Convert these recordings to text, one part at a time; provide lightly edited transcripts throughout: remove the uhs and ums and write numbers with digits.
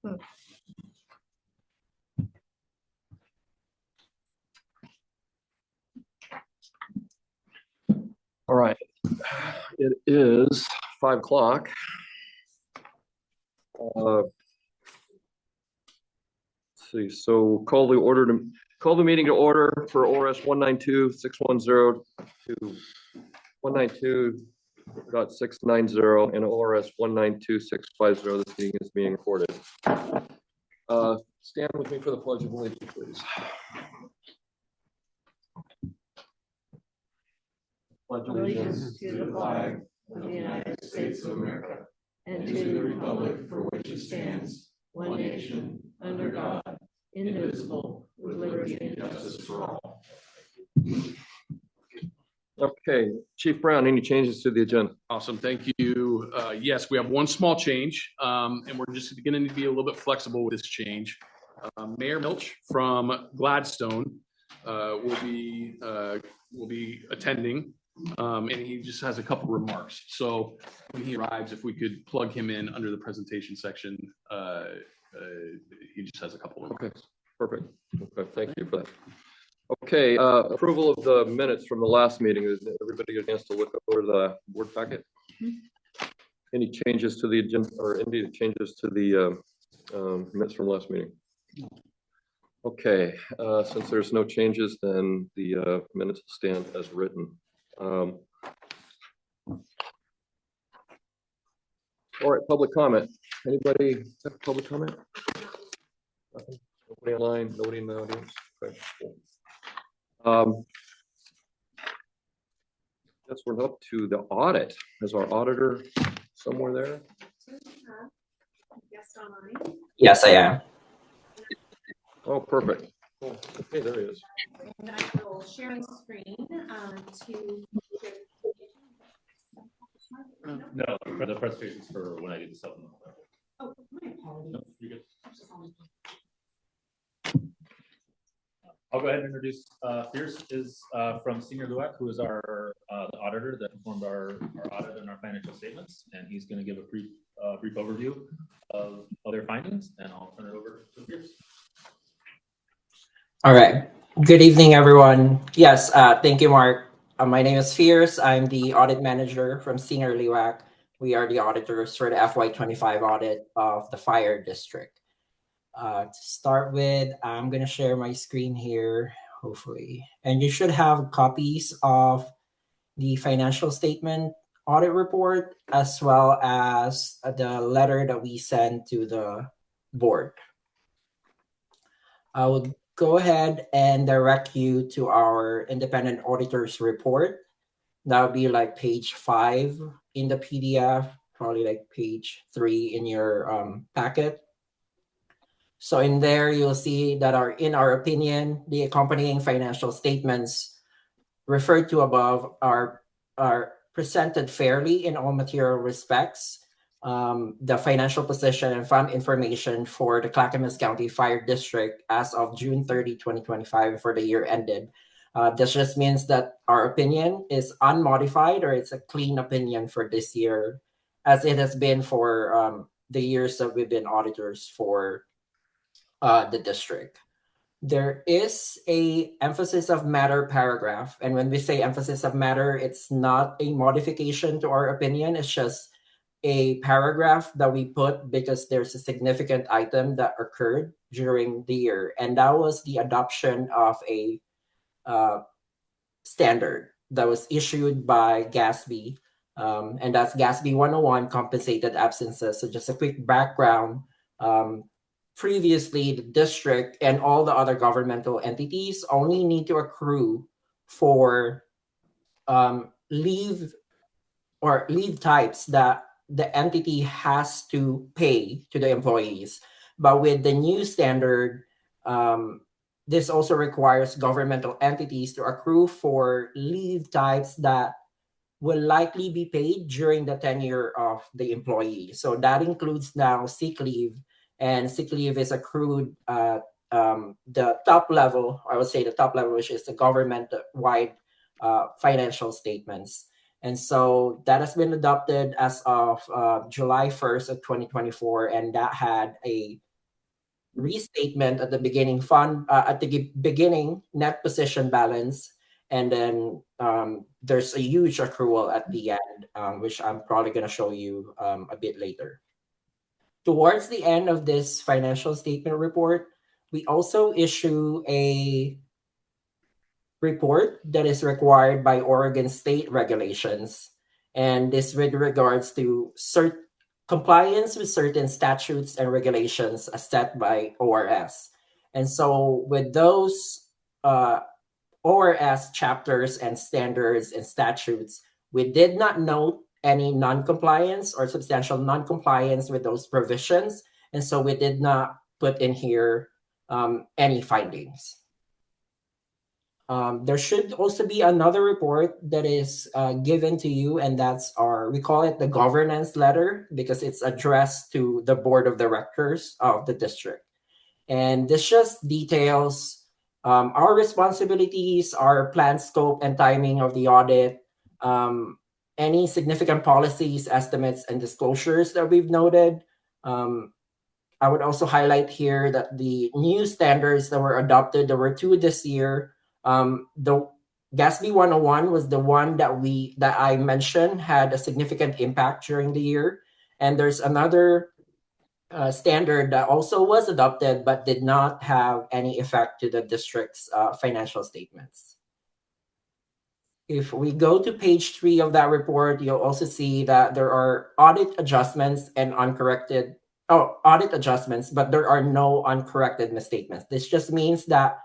All right, it is 5 o'clock. Let's see, so call the meeting to order for ORS 192.610 to 192.690 and ORS 192.650. This meeting is being recorded. Stand with me for the Pledge of Allegiance, please. Pledge allegiance to the flag of the United States of America and to the republic for which it stands, one nation, under God, indivisible, with liberty and justice for all. Okay, Chief Brown, any changes to the agenda? Awesome, thank you. Yes, we have one small change, and we're just going to need to be a little bit flexible with this change. Mayor Milch from Gladstone will be attending, and he just has a couple remarks. So when he arrives, if we could plug him in under the presentation section, he just has a couple of remarks. Okay, perfect. Okay, thank you for that. Okay, approval of the minutes from the last meeting. Is everybody get a chance to look over the board packet? Any changes to the agenda or any changes to the minutes from last meeting? Okay, since there's no changes, then the minutes will stand as written. All right, public comment. Anybody have public comment? Nothing? Nobody online, nobody in the audience? Okay. Guess we're up to the audit. Is our auditor somewhere there? Yes, I am. Oh, perfect. Oh, okay, there he is. And I will share my screen to. No, for the presentations for when I do the supplemental. Oh, my apologies. No, you're good. I'll go ahead and introduce Fierce is from Senior LUAC, who is our the auditor that performed our audit and our financial statements, and he's going to give a brief overview of their findings, and I'll turn it over to Fierce. All right. Good evening, everyone. Yes, thank you, Mark. My name is Fierce. I'm the audit manager from Senior LUAC. We are the auditors for the FY25 audit of the fire district. To start with, I'm going to share my screen here, hopefully. And you should have copies of the financial statement audit report, as well as the letter that we sent to the board. I will go ahead and direct you to our independent auditor's report. That would be like page 5 in the PDF, probably like page 3 in your packet. So in there, you'll see that in our opinion, the accompanying financial statements referred to above are presented fairly in all material respects. The financial position and fund information for the Clackamas County Fire District as of June 30, 2025 for the year ended. This just means that our opinion is unmodified, or it's a clean opinion for this year, as it has been for the years that we've been auditors for the district. There is a emphasis of matter paragraph. And when we say emphasis of matter, it's not a modification to our opinion. It's just a paragraph that we put because there's a significant item that occurred during the year. And that was the adoption of a standard that was issued by GASB. And that's GASB 101, compensated absences. So just a quick background. Previously, the district and all the other governmental entities only need to accrue for leave types that the entity has to pay to the employees. But with the new standard, this also requires governmental entities to accrue for leave types that will likely be paid during the tenure of the employee. So that includes now sick leave. And sick leave is accrued at the top level, I would say the top level, which is the government-wide financial statements. And so that has been adopted as of July 1st of 2024, and that had a restatement at the beginning beginning net position balance, and then there's a huge accrual at the end, which I'm probably going to show you a bit later. Towards the end of this financial statement report, we also issue a report that is required by Oregon state regulations, and this with regards to compliance with certain statutes and regulations as set by ORS. And so with those ORS chapters and standards and statutes, we did not note any non-compliance or substantial non-compliance with those provisions. And so we did not put in here any findings. There should also be another report that is given to you, and that's we call it the governance letter, because it's addressed to the board of directors of the district. And this just details our responsibilities, our plan, scope, and timing of the audit, any significant policies, estimates, and disclosures that we've noted. I would also highlight here that the new standards that were adopted, there were 2 this year. The GASB 101 was the one that I mentioned had a significant impact during the year. And there's another standard that also was adopted but did not have any effect to the district's financial statements. If we go to page 3 of that report, you'll also see that there are audit adjustments and audit adjustments, but there are no uncorrected misstatements. This just means that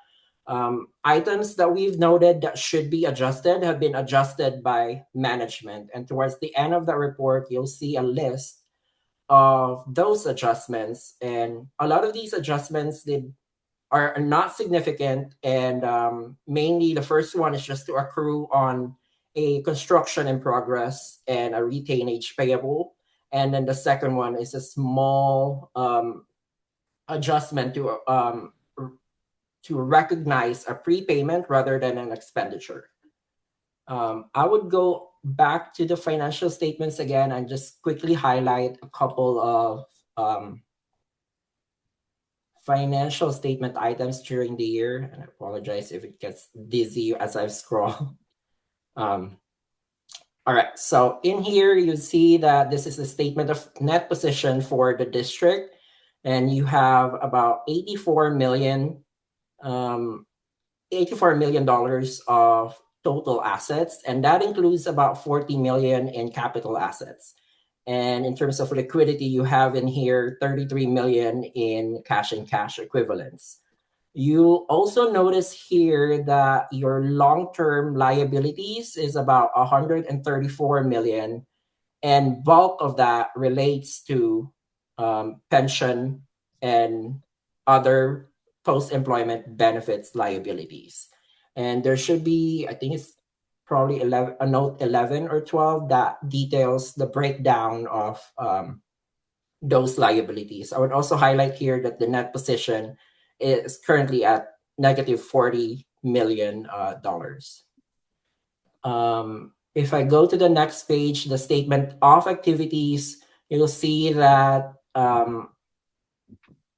items that we've noted that should be adjusted have been adjusted by management. And towards the end of the report, you'll see a list of those adjustments. And a lot of these adjustments are not significant. And mainly the first one is just to accrue on a construction in progress and a retainage payable. And then the second one is a small adjustment to recognize a prepayment rather than an expenditure. I would go back to the financial statements again and just quickly highlight a couple of financial statement items during the year. And I apologize if it gets dizzy as I scroll. All right, so in here, you see that this is a statement of net position for the district, and you have about $84 million of total assets, and that includes about $40 million in capital assets. And in terms of liquidity, you have in here $33 million in cash and cash equivalents. You also notice here that your long-term liabilities is about $134 million, and bulk of that relates to pension and other post-employment benefits liabilities. And there should be, I think it's probably a note 11 or 12 that details the breakdown of those liabilities. I would also highlight here that the net position is currently at negative $40 million. If I go to the next page, the statement of activities, you'll see that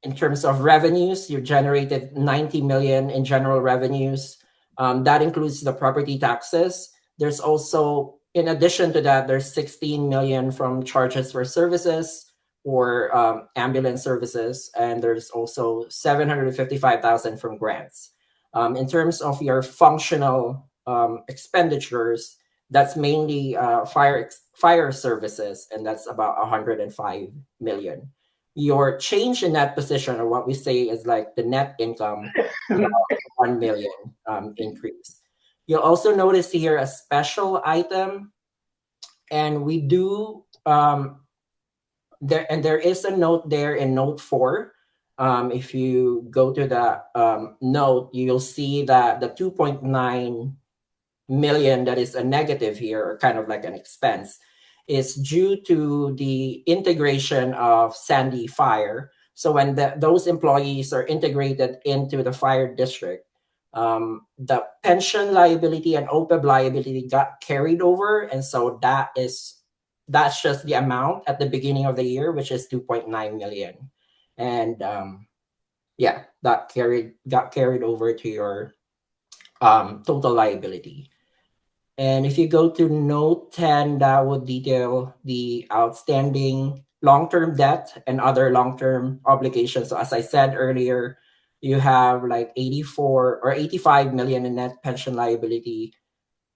in terms of revenues, you generated $90 million in general revenues. That includes the property taxes. There's also, in addition to that, there's $16 million from charges for services or ambulance services, and there's also $755,000 from grants. In terms of your functional expenditures, that's mainly fire services, and that's about $105 million. Your change in that position, or what we say is like the net income, $1 million increase. You'll also notice here a special item, and we do there is a note there in note 4. If you go to the note, you'll see that the $2.9 million that is a negative here, or kind of like an expense, is due to the integration of Sandy Fire. So when those employees are integrated into the fire district, the pension liability and OPEB liability got carried over, and so that's just the amount at the beginning of the year, which is $2.9 million. And yeah, that got carried over to your total liability. And if you go to note 10, that would detail the outstanding long-term debt and other long-term obligations. So as I said earlier, you have like 84 or 85 million in net pension liability,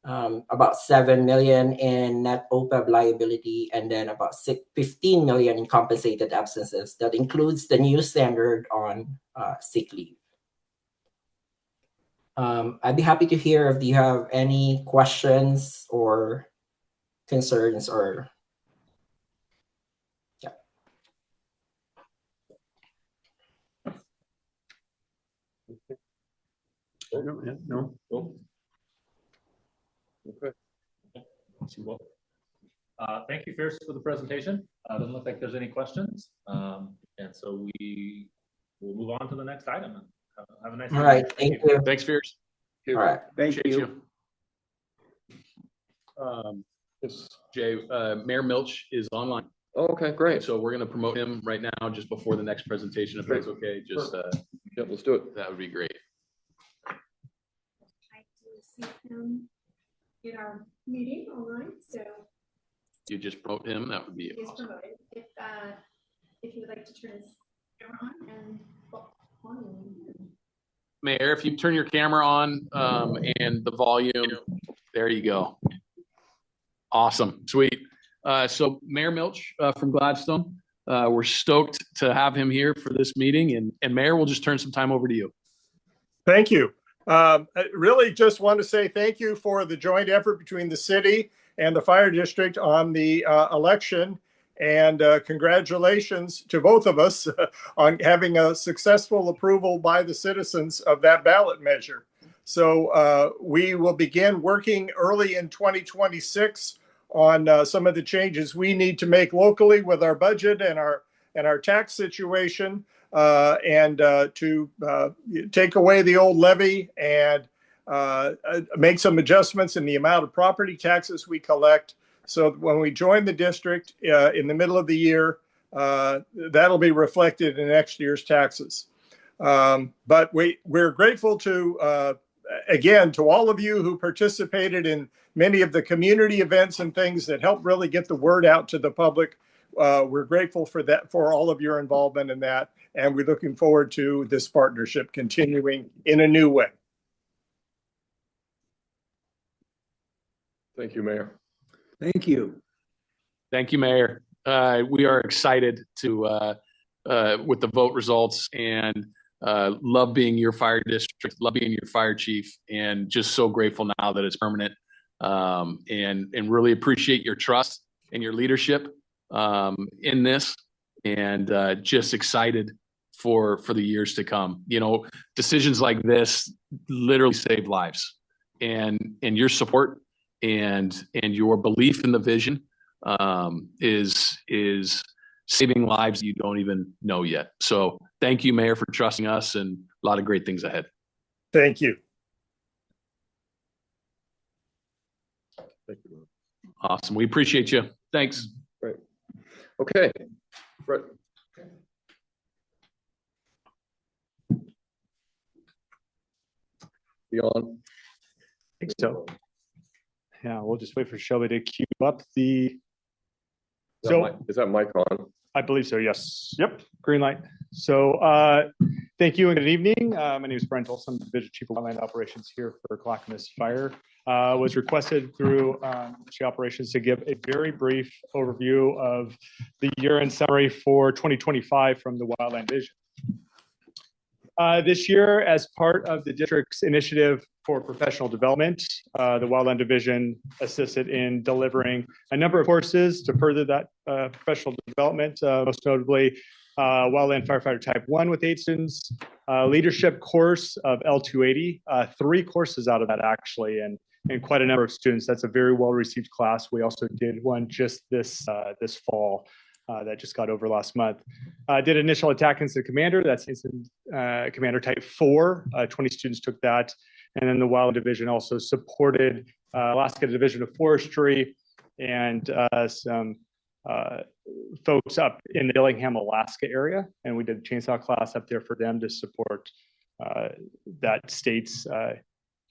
about 7 million in net OPEB liability, and then about 15 million in compensated absences. That includes the new standard on sick leave. I'd be happy to hear if you have any questions or concerns or yeah. No. Okay. Thank you, Fierce, for the presentation. Doesn't look like there's any questions. And so we will move on to the next item. Have a nice All right, thank you. Thanks, Fierce. All right, Thank Appreciate you. Yes, Jay, Mayor Milch is online. Oh, okay, great. So we're going to promote him right now, just before the next presentation, if that's okay. Just Yep, let's do it. that would be great. I do see him in our meeting online, so You just promote him, that would be he's awesome. promoted. If you would like to turn his camera on and Mayor, if you turn your camera on and the volume, there you go. Awesome, sweet. So Mayor Milch from Gladstone, we're stoked to have him here for this meeting, and Mayor, we'll just turn some time over to you. Thank you. I really just want to say thank you for the joint effort between the city and the fire district on the election. And congratulations to both of us on having a successful approval by the citizens of that ballot measure. So we will begin working early in 2026 on some of the changes we need to make locally with our budget and our tax situation, and to take away the old levy and make some adjustments in the amount of property taxes we collect. So when we join the district in the middle of the year, that'll be reflected in next year's taxes. But we're grateful to, again, to all of you who participated in many of the community events and things that help really get the word out to the public. We're grateful for that, for all of your involvement in that. And we're looking forward to this partnership continuing in a new way. Thank you, Mayor. Thank you. Thank you, Mayor. We are excited to with the vote results, and love being your fire district, love being your fire chief, and just so grateful now that it's permanent, and really appreciate your trust and your leadership in this, and just excited for the years to come. You know, decisions like this literally save lives, and your support and your belief in the vision is saving lives you don't even know yet. So thank you, Mayor, for trusting us, and a lot of great things ahead. Thank you. Thank you. Awesome. We appreciate you. Thanks. Great. Okay. Brett. You on? I think so. Yeah, we'll just wait for Shelby to queue up the. Is that mic on? I believe so, yes. Yep, green light. So thank you and good evening. My name is Brent Olson, Division Chief of Wildland Operations here for Clackamas Fire. Was requested through Ministry Operations to give a very brief overview of the year-end summary for 2025 from the Wildland Vision. This year, as part of the district's initiative for professional development, the Wildland Division assisted in delivering a number of courses to further that professional development, most notably Wildland Firefighter Type 1 with 8 students, leadership course of L280, 3 courses out of that actually, and quite a number of students. That's a very well-received class. We also did one just this fall. That just got over last month. Did initial attack incident commander. That's incident commander type 4. 20 students took that. And then the Wildland Division also supported Alaska Division of Forestry and some folks up in the Dillingham, Alaska area, and we did a chainsaw class up there for them to support that state's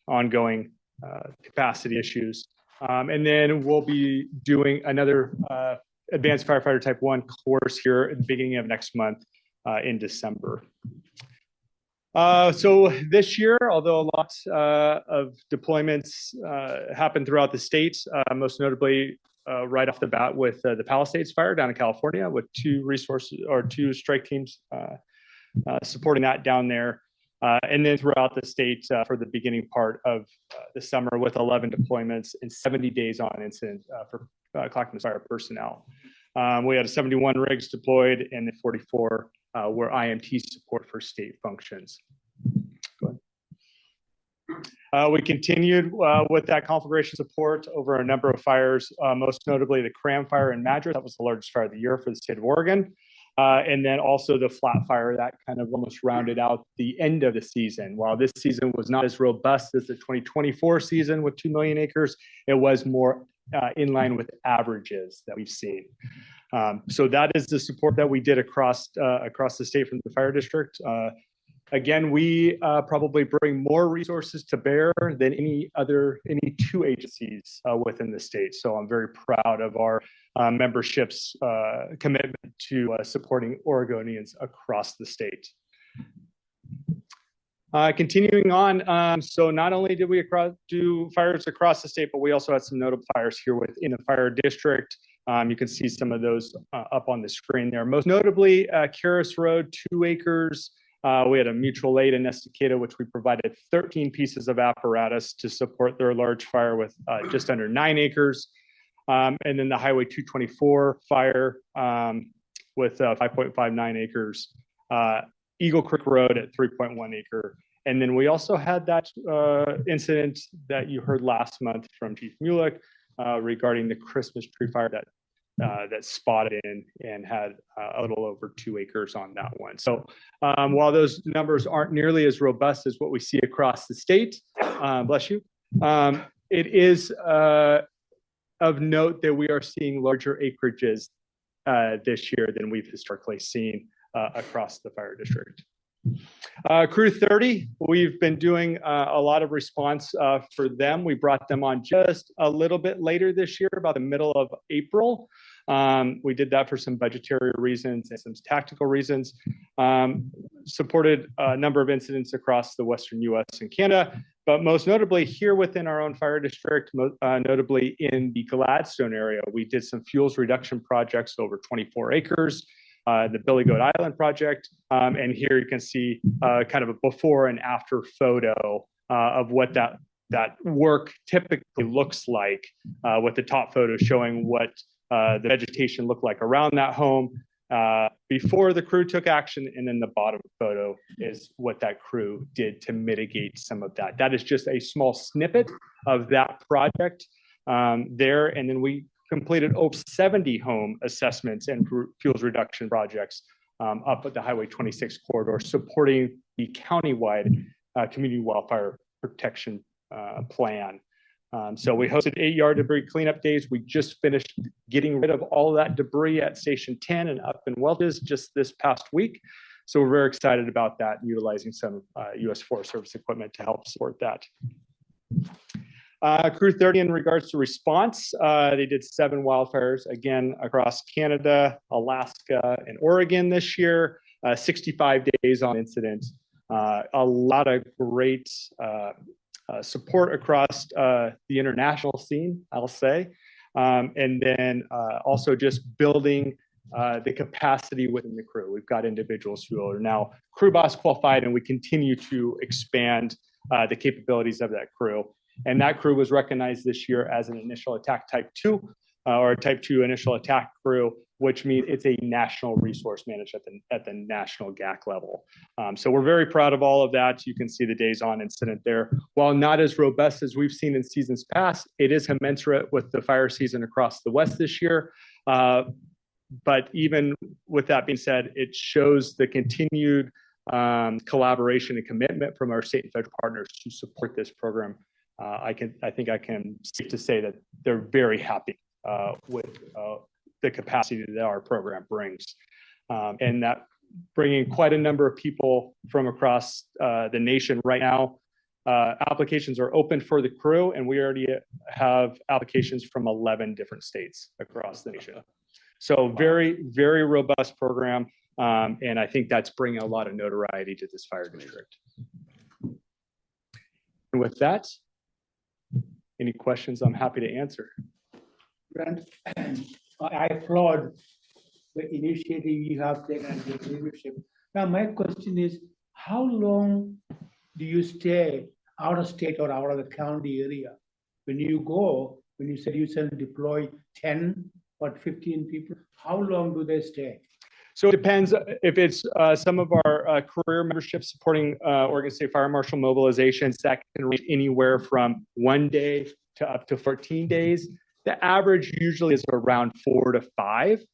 ongoing capacity issues. And then we'll be doing another Advanced Firefighter Type 1 course here at the beginning of next month in December. So this year, although a lot of deployments happened throughout the state, most notably right off the bat with the Palisades fire down in California, with two strike teams supporting that down there. And then throughout the state for the beginning part of the summer with 11 deployments and 70 days on incident for Clackamas fire personnel. We had 71 rigs deployed and then 44 were IMT support for state functions. Go ahead. We continued with that conflagration support over a number of fires, most notably the Cram fire in Madras. That was the largest fire of the year for the state of Oregon. And then also the flat fire that kind of almost rounded out the end of the season. While this season was not as robust as the 2024 season with 2 million acres, it was more in line with averages that we've seen. So that is the support that we did across the state from the fire district. Again, we probably bring more resources to bear than any two agencies within the state. So I'm very proud of our membership's commitment to supporting Oregonians across the state. Continuing on, so not only did we do fires across the state, but we also had some notable fires here within the fire district. You can see some of those up on the screen there. Most notably, Karis Road, 2 acres. We had a mutual aid in Estacada, which we provided 13 pieces of apparatus to support their large fire with just under 9 acres. And then the Highway 224 fire with 5.59 acres. Eagle Creek Road at 3.1 acre. And then we also had that incident that you heard last month from Chief Mulick regarding the Christmas tree fire that spotted in and had a little over 2 acres on that one. So while those numbers aren't nearly as robust as what we see across the state, bless you, it is of note that we are seeing larger acreages this year than we've historically seen across the fire district. Crew 30, we've been doing a lot of response for them. We brought them on just a little bit later this year, about the middle of April. We did that for some budgetary reasons and some tactical reasons. Supported a number of incidents across the Western US and Canada, but most notably here within our own fire district, notably in the Gladstone area, we did some fuels reduction projects over 24 acres. The Billy Goat Island project. And here you can see kind of a before and after photo of what that work typically looks like, with the top photo showing what the vegetation looked like around that home before the crew took action. And then the bottom photo is what that crew did to mitigate some of that. That is just a small snippet of that project there. And then we completed over 70 home assessments and fuels reduction projects up at the Highway 26 corridor, supporting the countywide community wildfire protection plan. So we hosted 8-yard debris cleanup days. We just finished getting rid of all of that debris at Station 10 and up in Welches just this past week. So we're very excited about that, utilizing some U.S. Forest Service equipment to help support that. Crew 30, in regards to response, they did 7 wildfires, again, across Canada, Alaska, and Oregon this year, 65 days on incident. A lot of great support across the international scene, I'll say. And then also just building the capacity within the crew. We've got individuals who are now crew boss qualified, and we continue to expand the capabilities of that crew. And that crew was recognized this year as an initial attack type 2 or a type 2 initial attack crew, which means it's a national resource managed at the national GAC level. So we're very proud of all of that. You can see the days on incident there. While not as robust as we've seen in seasons past, it is commensurate with the fire season across the West this year. But even with that being said, it shows the continued collaboration and commitment from our state and federal partners to support this program. I think I can safe to say that they're very happy with the capacity that our program brings. And that bringing quite a number of people from across the nation right now. Applications are open for the crew, and we already have applications from 11 different states across the nation. So very, very robust program. And I think that's bringing a lot of notoriety to this fire district. And with that, any questions I'm happy to answer. Brent, I applaud the initiative you have taken and the leadership. Now, my question is, how long do you stay out of state or out of the county area? When you go, when you said you said deploy 10 or 15 people, how long do they stay? So it depends if it's some of our career membership supporting Oregon State Fire Marshal mobilizations that can range anywhere from 1 day to up to 14 days. The average usually is around 4 to 5.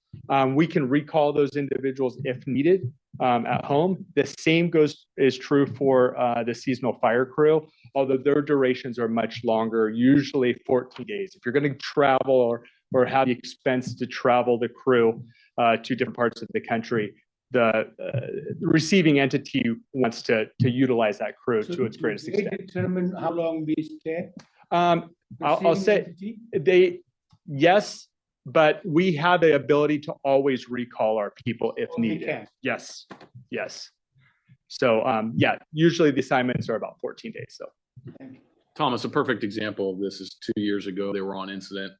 We can recall those individuals if needed at home. The same is true for the seasonal fire crew, although their durations are much longer, usually 14 days. If you're going to travel or have the expense to travel the crew to different parts of the country, the receiving entity wants to utilize that crew to its greatest extent. They determine how long we stay? I'll say yes, but we have the ability to always recall our people if needed. Yes. So yeah, usually the assignments are about 14 days. So Thomas, a perfect example of this is 2 years ago, they were on incident.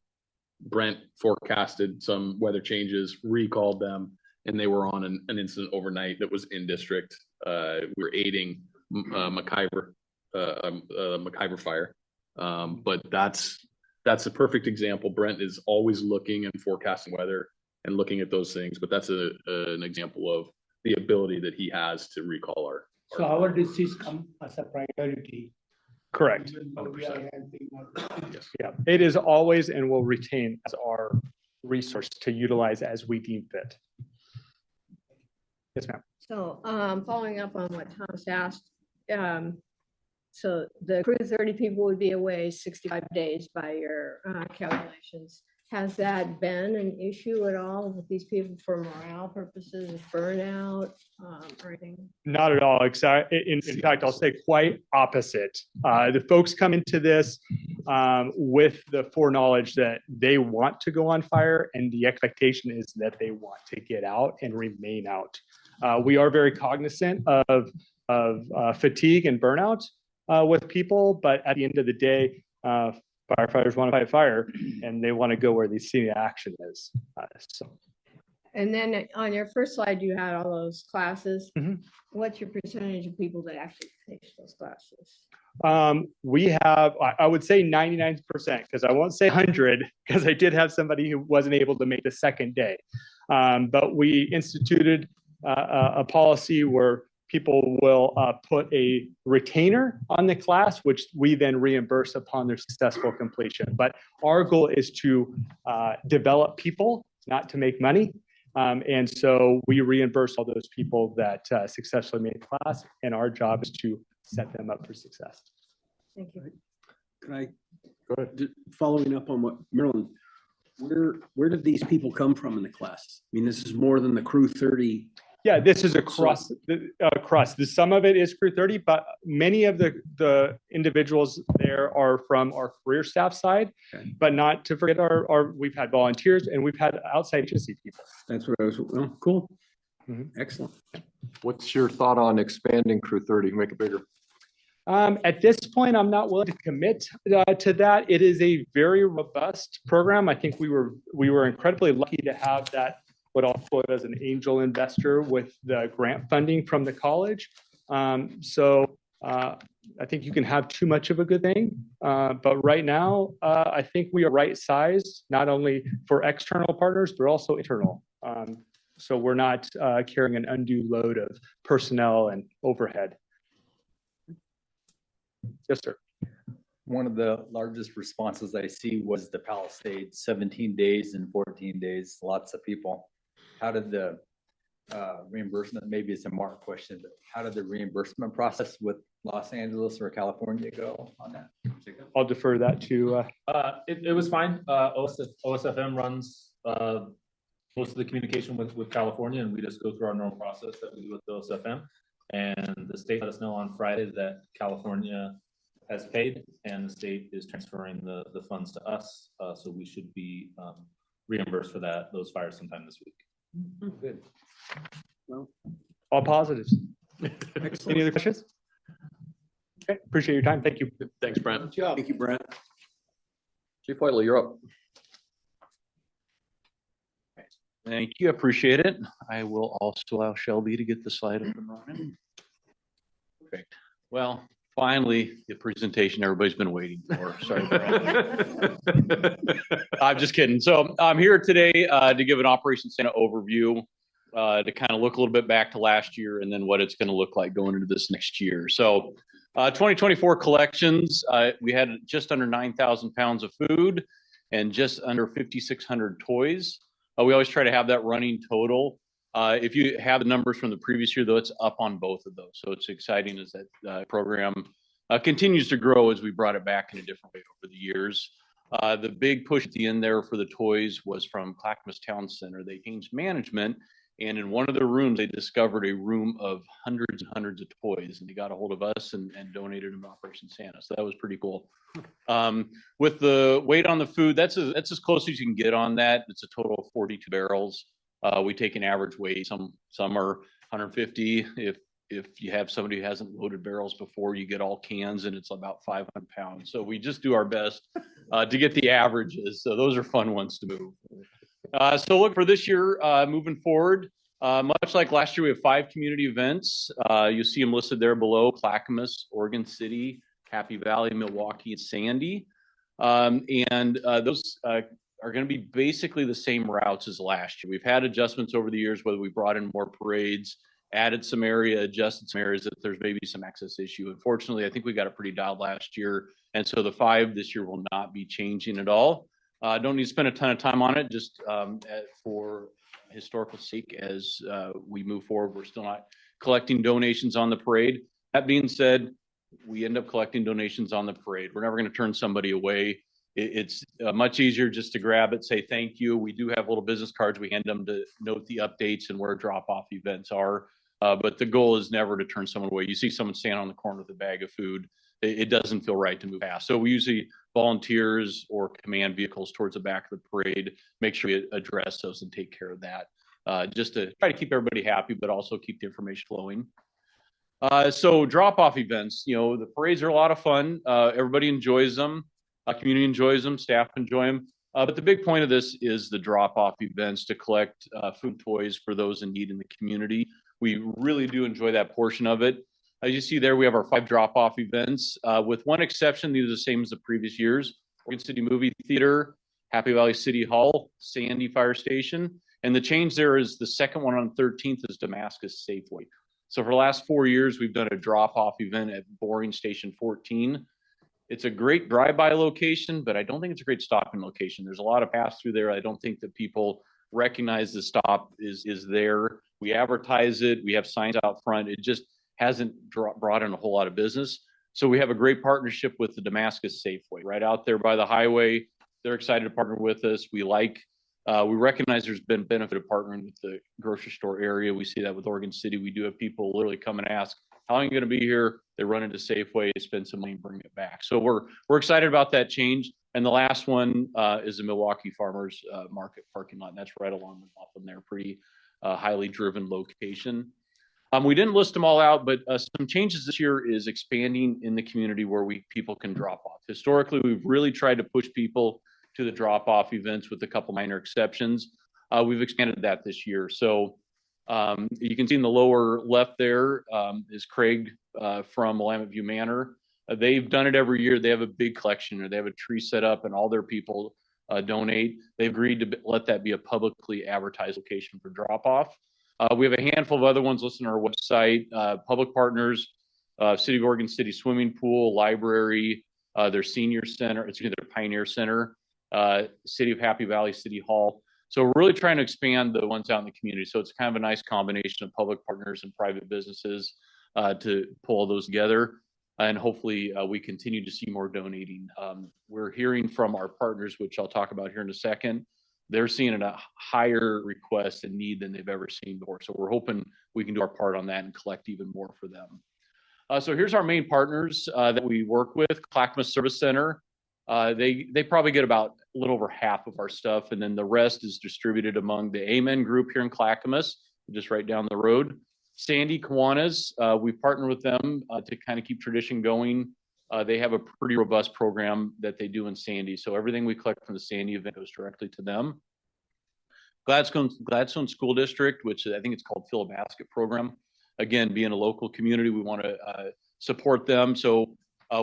Brent forecasted some weather changes, recalled them, and they were on an incident overnight that was in district. We were aiding McIver fire. But that's a perfect example. Brent is always looking and forecasting weather and looking at those things, but that's an example of the ability that he has to recall our. So our disease come as a priority. correct. Even though we are helping out. Yes. Yeah, it is always and will retain as our resource to utilize as we deem fit. Yes, ma'am. So following up on what Thomas asked, so the crew 30 people would be away 65 days by your calculations. Has that been an issue at all with these people for morale purposes, burnout, or anything? Not at all. In fact, I'll say quite opposite. The folks come into this with the foreknowledge that they want to go on fire, and the expectation is that they want to get out and remain out. We are very cognizant of fatigue and burnout with people, but at the end of the day, firefighters want to fight fire, and they want to go where the scene of action is. And then on your first slide, you had all those classes. Mhm. What's your percentage of people that actually take those classes? We have, I would say 99%, because I won't say 100, because I did have somebody who wasn't able to make the second day. But we instituted a policy where people will put a retainer on the class, which we then reimburse upon their successful completion. But our goal is to develop people, not to make money. And so we reimburse all those people that successfully made the class, and our job is to set them up for success. Thank you. Can I go ahead? Following up on what Marilyn, where did these people come from in the class? I mean, this is more than the crew 30. Yeah, this is across the some of it is crew 30, but many of the individuals there are from our career staff side, okay. But not to forget we've had volunteers and we've had outside agency people. That's what I was, well, cool. Mm-hmm. Excellent. What's your thought on expanding crew 30, make it bigger? At this point, I'm not willing to commit to that. It is a very robust program. I think we were incredibly lucky to have that, what I'll quote as an angel investor with the grant funding from the college. So I think you can have too much of a good thing. But right now, I think we are right sized, not only for external partners, but also internal. So we're not carrying an undue load of personnel and overhead. Yes, sir. One of the largest responses I see was the Palisades, 17 days and 14 days, lots of people. How did the reimbursement, maybe it's a Mark question, but how did the reimbursement process with Los Angeles or California go on that? I'll defer that to. It was fine. OSFM runs most of the communication with California, and we just go through our normal process that we do with the OSFM. And the state let us know on Friday that California has paid, and the state is transferring the funds to us. So we should be reimbursed for those fires sometime this week. Good. Well, All positives. excellent. Any other questions? Okay, appreciate your time. Thank you. Thanks, Brent. Good job. Thank you, Brent. Chief Whiteley, you're up. Thank you, appreciate it. I will also allow Shelby to get the slide up and running. Perfect. Well, finally, the presentation everybody's been waiting for. Sorry. I'm just kidding. So I'm here today to give an Operation Santa overview, to kind of look a little bit back to last year and then what it's going to look like going into this next year. So 2024 collections, we had just under 9,000 pounds of food and just under 5,600 toys. We always try to have that running total. If you have the numbers from the previous year, though, it's up on both of those. So it's exciting as that program continues to grow as we brought it back in a different way over the years. The big push at the end there for the toys was from Clackamas Town Center. They changed management, and in one of their rooms, they discovered a room of hundreds and hundreds of toys, and they got a hold of us and donated them to Operation Santa. So that was pretty cool. With the weight on the food, that's as close as you can get on that. It's a total of 42 barrels. We take an average weight. Some are 150. If you have somebody who hasn't loaded barrels before, you get all cans and it's about 500 pounds. So we just do our best to get the averages. So those are fun ones to move. So look for this year, moving forward. Much like last year, we have 5 community events. You see them listed there below: Clackamas, Oregon City, Happy Valley, Milwaukee, and Sandy. Those are going to be basically the same routes as last year. We've had adjustments over the years, whether we brought in more parades, added some area, adjusted some areas if there's maybe some access issue. Unfortunately, I think we got it pretty dialed last year. And so the 5 this year will not be changing at all. Don't need to spend a ton of time on it, just for historical sake as we move forward. We're still not collecting donations on the parade. That being said, we end up collecting donations on the parade. We're never going to turn somebody away. It's much easier just to grab it, say thank you. We do have little business cards. We hand them to note the updates and where drop-off events are. But the goal is never to turn someone away. You see someone stand on the corner with a bag of food, it doesn't feel right to move past. So we usually volunteers or command vehicles towards the back of the parade, make sure we address those and take care of that. Just to try to keep everybody happy, but also keep the information flowing. So drop-off events, the parades are a lot of fun. Everybody enjoys them. Community enjoys them, staff enjoy them. But the big point of this is the drop-off events to collect food toys for those in need in the community. We really do enjoy that portion of it. As you see there, we have our 5 drop-off events. With one exception, these are the same as the previous years. Oregon City Movie Theater, Happy Valley City Hall, Sandy Fire Station. And the change there is the second one on 13th is Damascus Safeway. So for the last 4 years, we've done a drop-off event at Boring Station 14. It's a great drive-by location, but I don't think it's a great stopping location. There's a lot of pass-through there. I don't think that people recognize the stop is there. We advertise it. We have signs out front. It just hasn't brought in a whole lot of business. So we have a great partnership with the Damascus Safeway right out there by the highway. They're excited to partner with us. We recognize there's been benefit of partnering with the grocery store area. We see that with Oregon City. We do have people literally come and ask, how long are you going to be here? They run into Safeway, spend some money, and bring it back. So we're excited about that change. And the last one is the Milwaukee Farmers Market parking lot. And that's right along the Laughlin there, pretty highly driven location. We didn't list them all out, but some changes this year is expanding in the community where people can drop off. Historically, we've really tried to push people to the drop-off events with a couple minor exceptions. We've expanded that this year. So you can see in the lower left there is Craig from Willamette View Manor. They've done it every year. They have a big collection, or they have a tree set up and all their people donate. They've agreed to let that be a publicly advertised location for drop-off. We have a handful of other ones listed on our website. Public partners, City of Oregon City Swimming Pool, Library, their Senior Center, their Pioneer Center, City of Happy Valley City Hall. So we're really trying to expand the ones out in the community. So it's kind of a nice combination of public partners and private businesses to pull those together. And hopefully we continue to see more donating. We're hearing from our partners, which I'll talk about here in a second, they're seeing a higher request and need than they've ever seen before. So we're hoping we can do our part on that and collect even more for them. So here's our main partners that we work with. Clackamas Service Center. They probably get about a little over half of our stuff, and then the rest is distributed among the Amen group here in Clackamas, just right down the road. Sandy Kiwanis, we partner with them to kind of keep tradition going. They have a pretty robust program that they do in Sandy. So everything we collect from the Sandy event goes directly to them. Gladstone School District, which I think it's called Fill a Basket program. Again, being a local community, we want to support them. So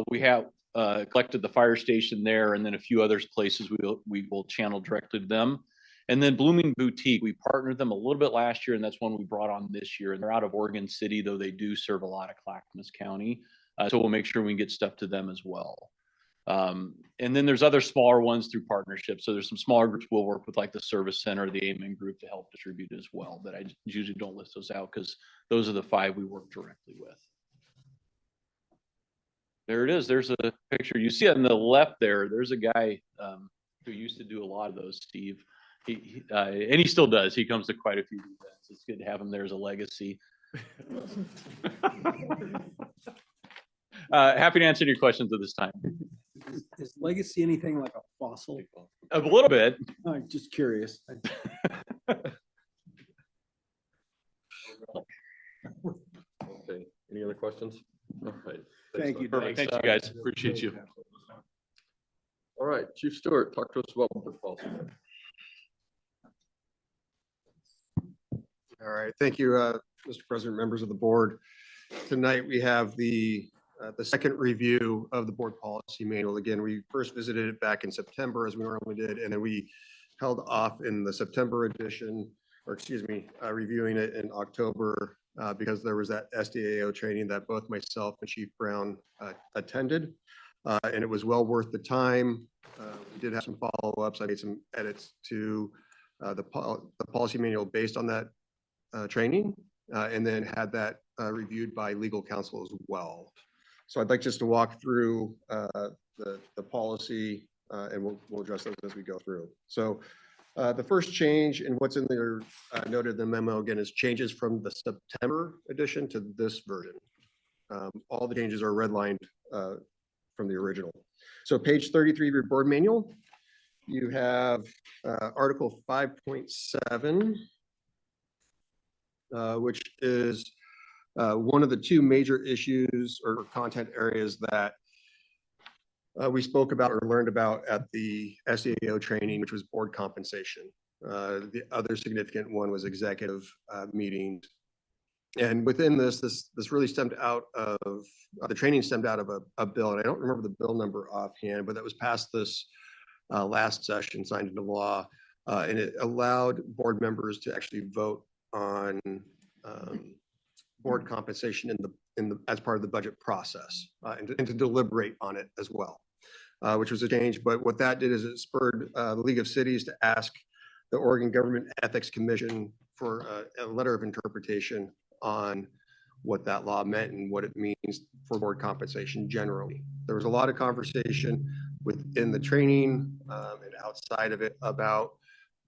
we have collected the fire station there, and then a few other places we will channel directly to them. And then Blooming Boutique, we partnered them a little bit last year, and that's one we brought on this year. And they're out of Oregon City, though they do serve a lot of Clackamas County. So we'll make sure we can get stuff to them as well. And then there's other smaller ones through partnerships. So there's some smaller groups we'll work with, like the Service Center, the Amen group, to help distribute as well. But I usually don't list those out because those are the 5 we work directly with. There it is. There's a picture. You see on the left there, there's a guy who used to do a lot of those, Steve. And he still does. He comes to quite a few events. It's good to have him there as a legacy. Happy to answer your questions at this time. Is legacy anything like a fossil? A little bit. I'm just curious. Okay, any other questions? All right. Thank you. Perfect. Thank you, guys. Appreciate you. All right, Chief Stewart, talk to us about board policy. All right, thank you, Mr. President, members of the board. Tonight we have the second review of the board policy manual. Again, we first visited it back in September, as we normally did, and then we held off in the September edition, or excuse me, reviewing it in October because there was that SDAO training that both myself and Chief Brown attended, and it was well worth the time. We did have some follow-ups. I made some edits to the policy manual based on that training, and then had that reviewed by legal counsel as well. So I'd like just to walk through the policy, and we'll address those as we go through. So the first change in what's in there noted in the memo, again, is changes from the September edition to this version. All the changes are redlined from the original. So page 33 of your board manual, you have Article 5.7, which is one of the 2 major issues or content areas that we spoke about or learned about at the SEAO training, which was board compensation. The other significant one was executive meetings. And within this really stemmed out of, the training stemmed out of a bill, and I don't remember the bill number offhand, but that was passed this last session, signed into law, and it allowed board members to actually vote on board compensation as part of the budget process, and to deliberate on it as well, which was a change. But what that did is it spurred the League of Cities to ask the Oregon Government Ethics Commission for a letter of interpretation on what that law meant and what it means for board compensation generally. There was a lot of conversation within the training and outside of it about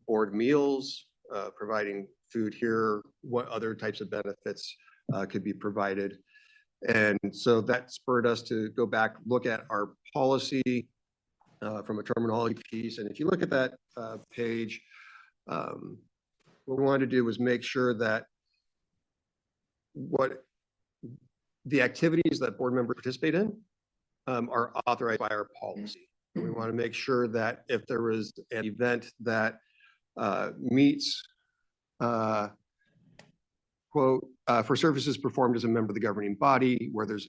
board meals, providing food here, what other types of benefits could be provided. And so that spurred us to go back, look at our policy from a terminology piece. And if you look at that page, what we wanted to do was make sure that what the activities that board members participate in are authorized by our policy. And we want to make sure that if there was an event that meets quote, for services performed as a member of the governing body, where there's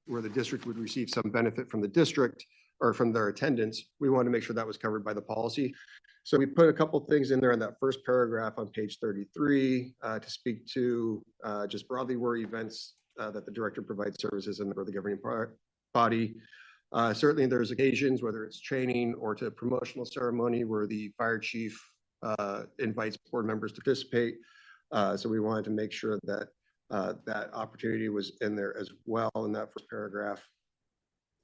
where the district would receive some benefit from the district or from their attendance, we want to make sure that was covered by the policy. So we put a couple things in there in that first paragraph on page 33 to speak to just broadly where events that the director provides services and the governing body. Certainly there's occasions, whether it's training or to a promotional ceremony where the fire chief invites board members to participate. So we wanted to make sure that that opportunity was in there as well in that first paragraph.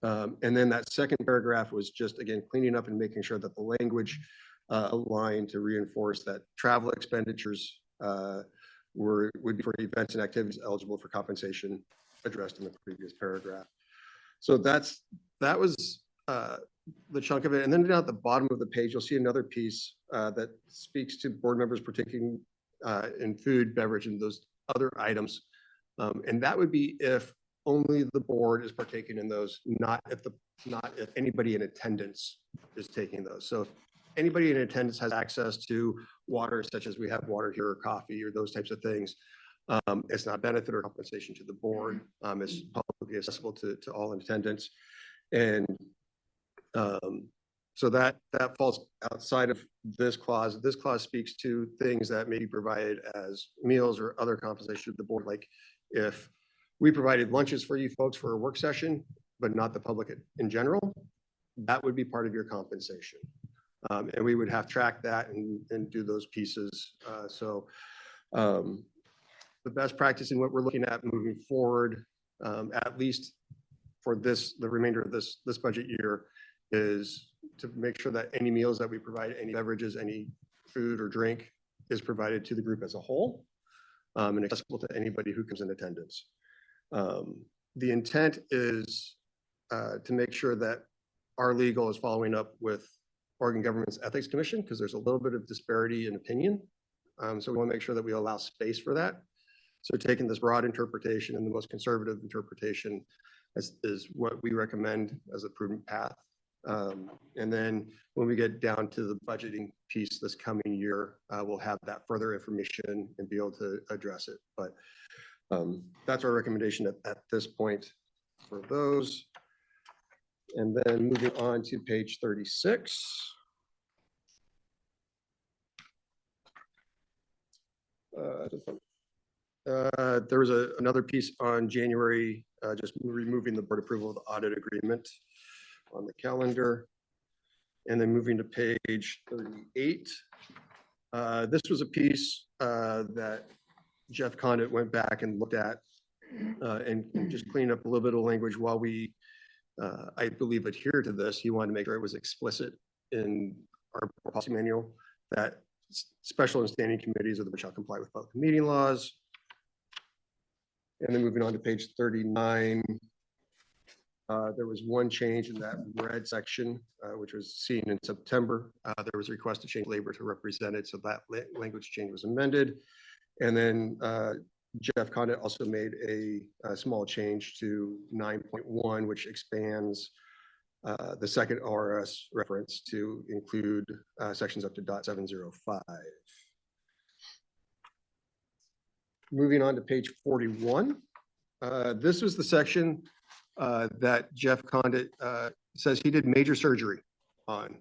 And then that second paragraph was just, again, cleaning up and making sure that the language a line to reinforce that travel expenditures would be for events and activities eligible for compensation addressed in the previous paragraph. So that was the chunk of it. And then down at the bottom of the page, you'll see another piece that speaks to board members partaking in food, beverage, and those other items. And that would be if only the board is partaking in those, not if anybody in attendance is taking those. So if anybody in attendance has access to water, such as we have water here, or coffee, or those types of things, it's not benefit or compensation to the board. It's publicly accessible to all in attendance. And so that falls outside of this clause. This clause speaks to things that may be provided as meals or other compensation to the board. Like if we provided lunches for you folks for a work session, but not the public in general, that would be part of your compensation. And we would have tracked that and do those pieces. The best practice in what we're looking at moving forward, at least for the remainder of this budget year, is to make sure that any meals that we provide, any beverages, any food or drink is provided to the group as a whole, and accessible to anybody who comes in attendance. The intent is to make sure that our legal is following up with Oregon Government's Ethics Commission, because there's a little bit of disparity in opinion. So we want to make sure that we allow space for that. So taking this broad interpretation and the most conservative interpretation is what we recommend as a prudent path. And then when we get down to the budgeting piece this coming year, we'll have that further information and be able to address it. But that's our recommendation at this point for those. And then moving on to page 36. There was another piece on January, just removing the board approval of the audit agreement on the calendar. And then moving to page 38. This was a piece that Jeff Condit went back and looked at and just cleaned up a little bit of language while we, I believe, adhere to this. He wanted to make sure it was explicit in our policy manual that special and standing committees of the shall comply with public meeting laws. And then moving on to page 39, there was one change in that red section, which was seen in September. There was a request to change labor to represented, so that language change was amended. And then Jeff Condit also made a small change to 9.1, which expands the second ORS reference to include sections up to .705. Moving on to page 41. This was the section that Jeff Condit says he did major surgery on,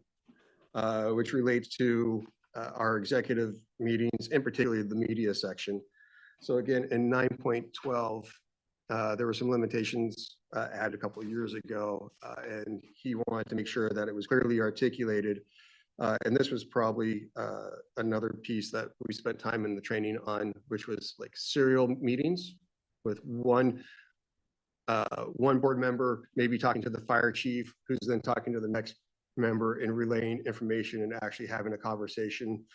which relates to our executive meetings, and particularly the media section. So again, in 9.12, there were some limitations added a couple of years ago, and he wanted to make sure that it was clearly articulated. And this was probably another piece that we spent time in the training on, which was like serial meetings with one board member maybe talking to the fire chief, who's then talking to the next member and relaying information and actually having a conversation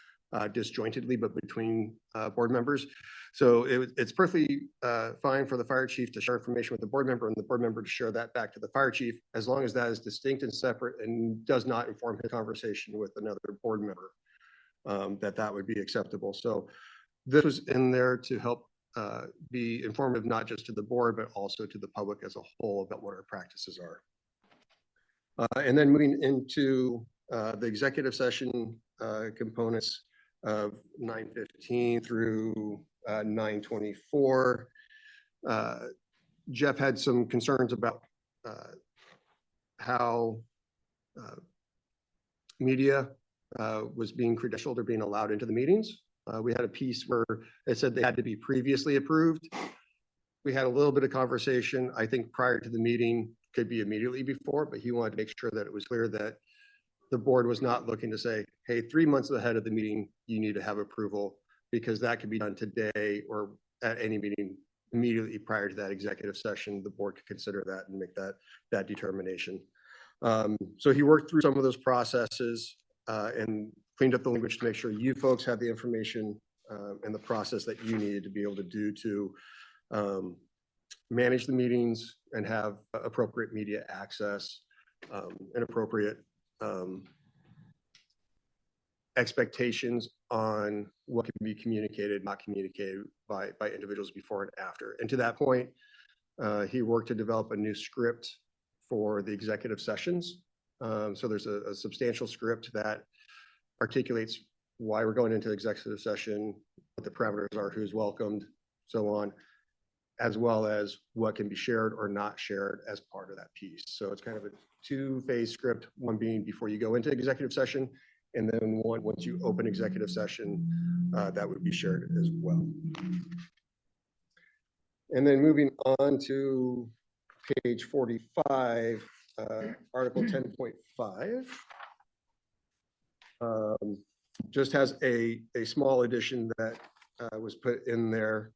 disjointedly, but between board members. So it's perfectly fine for the fire chief to share information with the board member and the board member to share that back to the fire chief, as long as that is distinct and separate and does not inform his conversation with another board member, that would be acceptable. So this was in there to help be informative, not just to the board, but also to the public as a whole about what our practices are. And then moving into the executive session components of 9:15 through 9:24. Jeff had some concerns about how media was being credentialed or being allowed into the meetings. We had a piece where it said they had to be previously approved. We had a little bit of conversation, I think prior to the meeting, could be immediately before, but he wanted to make sure that it was clear that the board was not looking to say, hey, 3 months ahead of the meeting, you need to have approval, because that could be done today or at any meeting immediately prior to that executive session. The board could consider that and make that determination. So he worked through some of those processes, and cleaned up the language to make sure you folks had the information and the process that you needed to be able to do to manage the meetings and have appropriate media access and appropriate expectations on what can be communicated, not communicated by individuals before and after. And to that point, he worked to develop a new script for the executive sessions. So there's a substantial script that articulates why we're going into executive session, what the parameters are, who's welcomed, so on, as well as what can be shared or not shared as part of that piece. So it's kind of a two-phase script, one being before you go into executive session, and then one once you open executive session, that would be shared as well. And then moving on to page 45, Article 10.5. Just has a small addition that was put in there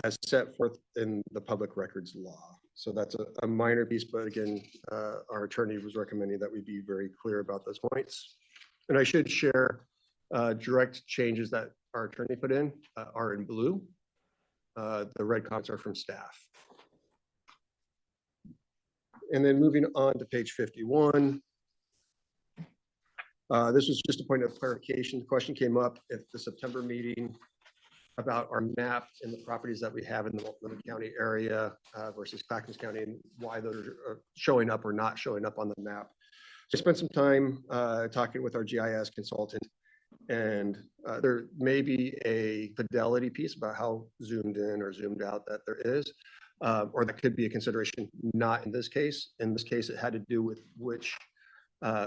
as set forth in the public records law. So that's a minor piece, but again, our attorney was recommending that we be very clear about those points. And I should share direct changes that our attorney put in are in blue. The red comments are from staff. And then moving on to page 51. This was just a point of clarification. The question came up at the September meeting about our map and the properties that we have in the Multnomah County area versus Clackamas County and why those are showing up or not showing up on the map. So I spent some time talking with our GIS consultant, and there may be a fidelity piece about how zoomed in or zoomed out that there is, or that could be a consideration, not in this case. In this case, it had to do with which,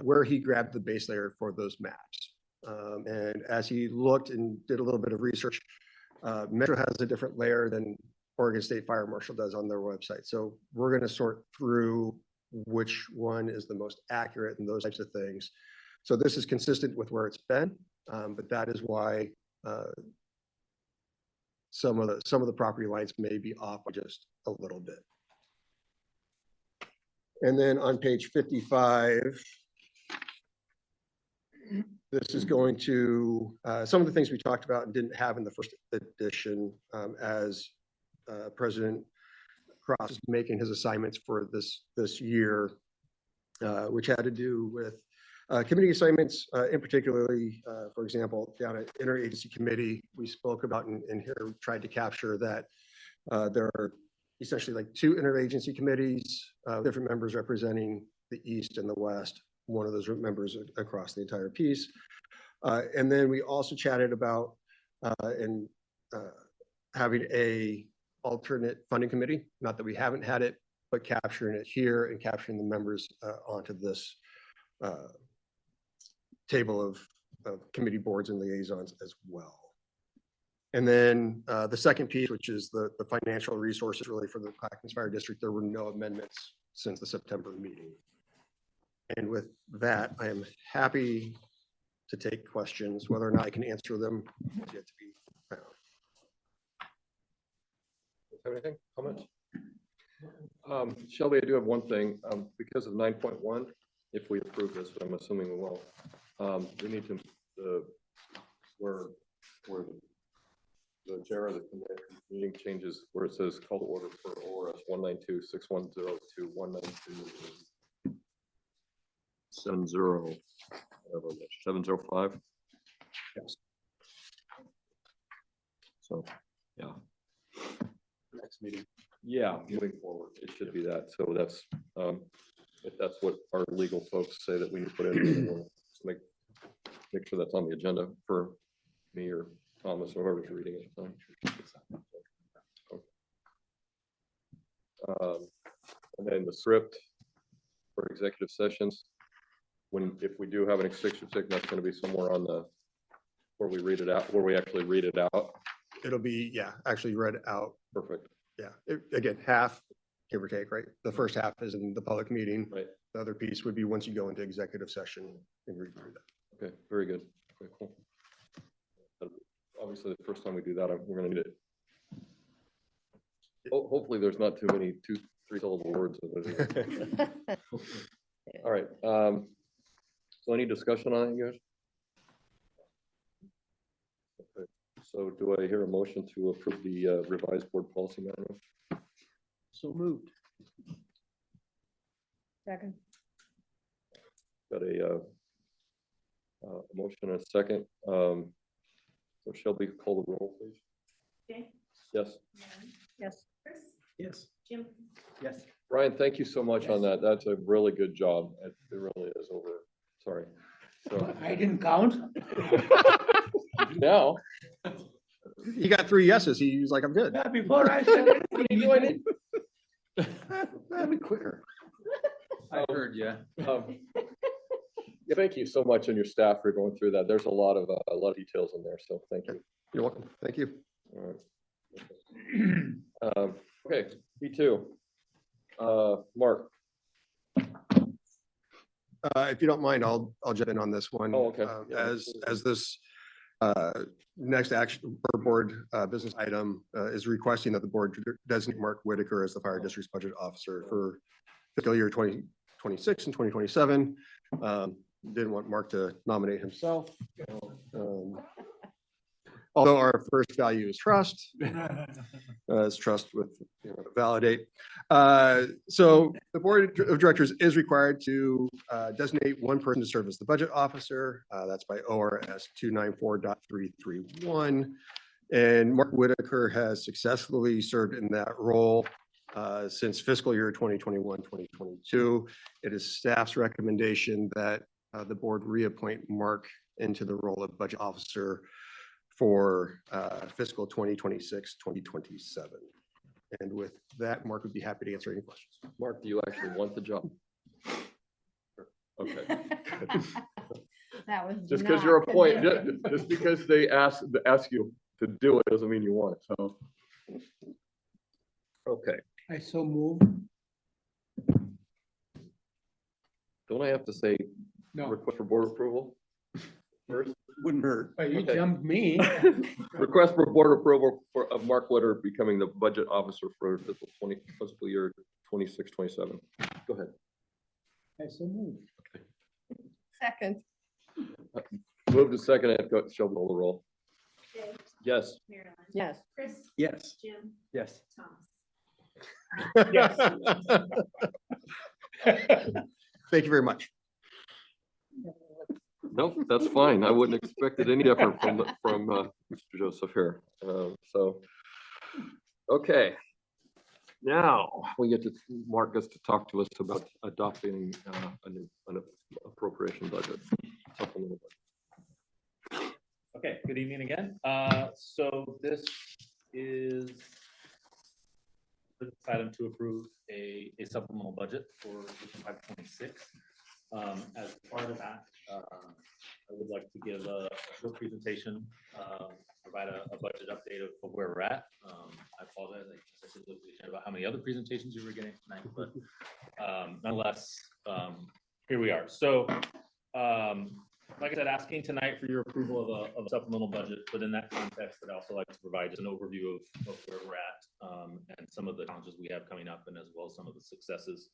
where he grabbed the base layer for those maps. And as he looked and did a little bit of research, Metro has a different layer than Oregon State Fire Marshal does on their website. So we're going to sort through which one is the most accurate and those types of things. So this is consistent with where it's been, but that is why some of the property lines may be off by just a little bit. And then on page 55, this is going to some of the things we talked about and didn't have in the first edition as President Cross is making his assignments for this year, which had to do with committee assignments, in particularly, for example, down at interagency committee, we spoke about in here, tried to capture that there are essentially like two interagency committees, different members representing the East and the West, one of those members across the entire piece. And then we also chatted about having a alternate funding committee, not that we haven't had it, but capturing it here and capturing the members onto this table of committee boards and liaisons as well. And then the second piece, which is the financial resources really for the Clackamas Fire District, there were no amendments since the September meeting. And with that, I am happy to take questions. Whether or not I can answer them is yet to be found. Have anything, comments? Shelby, I do have one thing. Because of 9.1, if we approve this, but I'm assuming we will, we need to, where the chair of the meeting changes where it says call to order for ORS 192-6102-192-70, 705. Yes. So, yeah. Next meeting. Yeah, moving forward, it should be that. So that's, if that's what our legal folks say that we need to put in, we'll make sure that's on the agenda for me or Thomas or whoever's reading it. And then the script for executive sessions, if we do have an executive session, that's going to be somewhere on the, where we read it out, where we actually read it out. It'll be, yeah, actually read out. Perfect. Yeah, again, half, give or take, right? The first half is in the public meeting. Right. The other piece would be once you go into executive session and read through that. Okay, very good. Okay, cool. Obviously, the first time we do that, we're going to need it. Hopefully, there's not too many 2-3 syllable words. All right. So any discussion on it, you guys? So do I hear a motion to approve the revised board policy manual? So moved. Second. Got a motion and a second. So Shelby, call the roll, please. Jay, Yes. Mary, Yes. Chris, Yes. Jim. Yes. Brian, thank you so much on that. That's a really good job. It really is over. Sorry. So I didn't count. now, He got 3 yeses. He was like, I'm good. Yeah, before I said anything, That'd be quicker. I heard, yeah. yeah, thank you so much and your staff for going through that. There's a lot of details in there. So thank you. You're welcome. Thank you. All right. Okay, B2. Mark. If you don't mind, I'll jump in on this one. Oh, okay. Yeah, As this next action or board business item is requesting that the board designate Mark Whitaker as the fire district's budget officer for fiscal year 2026 and 2027. Didn't want Mark to nominate himself. Although our first value is trust, it's trust with validate. So the board of directors is required to designate one person to serve as the budget officer. That's by ORS 294.331. And Mark Whitaker has successfully served in that role since fiscal year 2021-2022. It is staff's recommendation that the board reappoint Mark into the role of budget officer for fiscal 2026-2027. And with that, Mark would be happy to answer any questions. Mark, do you actually want the job? Okay. That was Just because you're appointed, just because they ask you to do it doesn't mean you want it. So, okay. I so move. Don't I have to say No, request for board approval first? Wouldn't hurt. but you Okay. jumped me. Request for board approval of Mark Whitaker becoming the budget officer for fiscal year 26-27. Go ahead. I so move. Second. Move to second and go Shelby call the roll. Jay, Yes. Marilyn. Yes. Chris, Yes. Jim, Yes. Thomas. Yes. Thank you very much. Nope, that's fine. I wouldn't expect it any different from Mr. Joseph here. So, okay. Now we get to Mark gets to talk to us about adopting an appropriation budget. Supplemental budget. Okay, good evening again. So this is the item to approve a supplemental budget for 526. As part of that, I would like to give a short presentation, provide a budget update of where we're at. I apologize, I said about how many other presentations you were getting tonight, but nonetheless, here we are. So, like I said, asking tonight for your approval of a supplemental budget, but in that context, I'd also like to provide just an overview of where we're at and some of the challenges we have coming up, and as well as some of the successes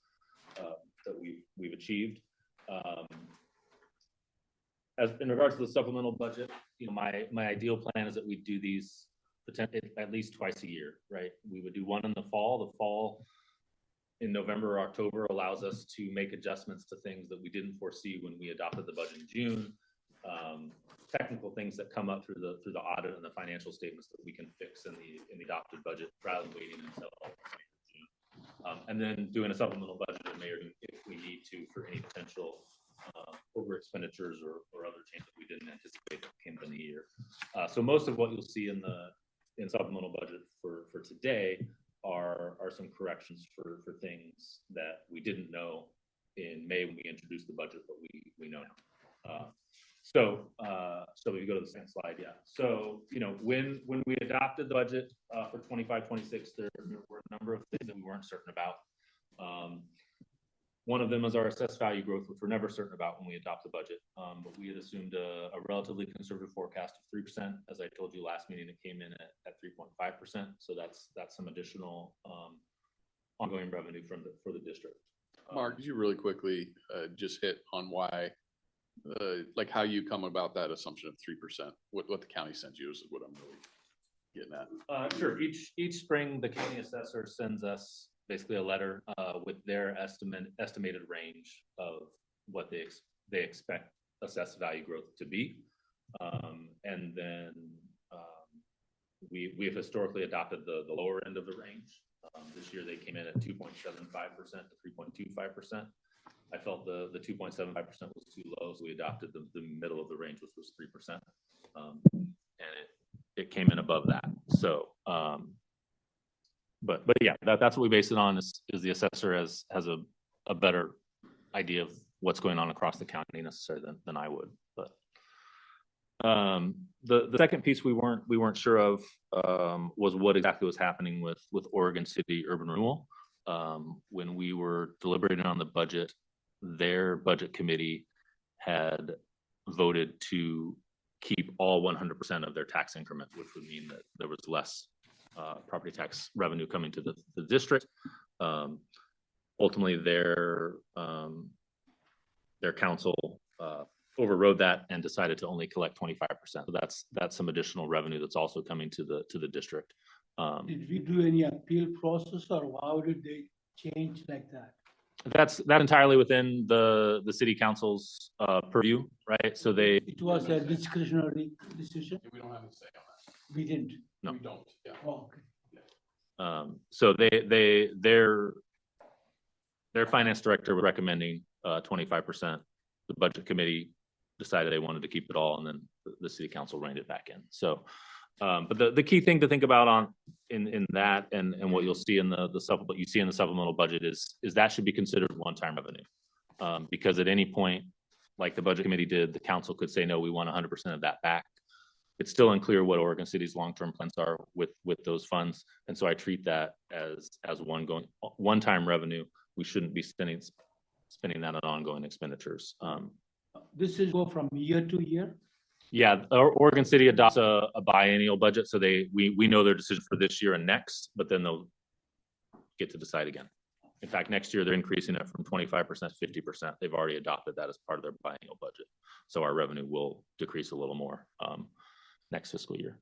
that we've achieved. As in regards to the supplemental budget, my ideal plan is that we do these at least twice a year, right? We would do one in the fall. The fall in November or October allows us to make adjustments to things that we didn't foresee when we adopted the budget in June. Technical things that come up through the audit and the financial statements that we can fix in the adopted budget rather than waiting until June. And then doing a supplemental budget in May or June if we need to for any potential over expenditures or other changes that we didn't anticipate that came in the year. So most of what you'll see in supplemental budget for today are some corrections for things that we didn't know in May when we introduced the budget, but we know now. So if you go to the second slide, yeah. So when we adopted the budget for 25-26, there were a number of things that we weren't certain about. One of them is our assessed value growth, which we're never certain about when we adopt the budget. But we had assumed a relatively conservative forecast of 3%. As I told you last meeting, it came in at 3.5%. So that's some additional ongoing revenue for the district. Mark, could you really quickly just hit on why like how you come about that assumption of 3%, what the county sends you is what I'm really getting at. Sure. Each spring, the county assessor sends us basically a letter with their estimated range of what they expect assessed value growth to be. And then we have historically adopted the lower end of the range. This year they came in at 2.75% to 3.25%. I felt the 2.75% was too low, so we adopted the middle of the range, which was 3%. And it came in above that. So, but yeah, that's what we base it on is the assessor has a better idea of what's going on across the county necessarily than I would. But the second piece we weren't sure of was what exactly was happening with Oregon City urban renewal. When we were deliberating on the budget, their budget committee had voted to keep all 100% of their tax increment, which would mean that there was less property tax revenue coming to the district. Ultimately, their council overrode that and decided to only collect 25%. So that's some additional revenue that's also coming to the district. Did we do any appeal process, or how did they change like that? That's entirely within the city council's purview, right? So It was a discretionary decision. We don't have a say on that. We didn't. No. We don't. Yeah. Oh, okay. So their finance director was recommending 25%. The budget committee decided they wanted to keep it all, and then the city council reined it back in. So, but the key thing to think about in that and what you'll see in the supplemental budget is that should be considered one-time revenue, because at any point, like the budget committee did, the council could say, no, we want 100% of that back. It's still unclear what Oregon City's long-term plans are with those funds, and so I treat that as one-time revenue. We shouldn't be spending that on ongoing expenditures. This will go from year to year? Yeah, Oregon City adopts a biennial budget, so we know their decision for this year and next, but then they'll get to decide again. In fact, next year they're increasing it from 25% to 50%. They've already adopted that as part of their biennial budget. So our revenue will decrease a little more next fiscal year.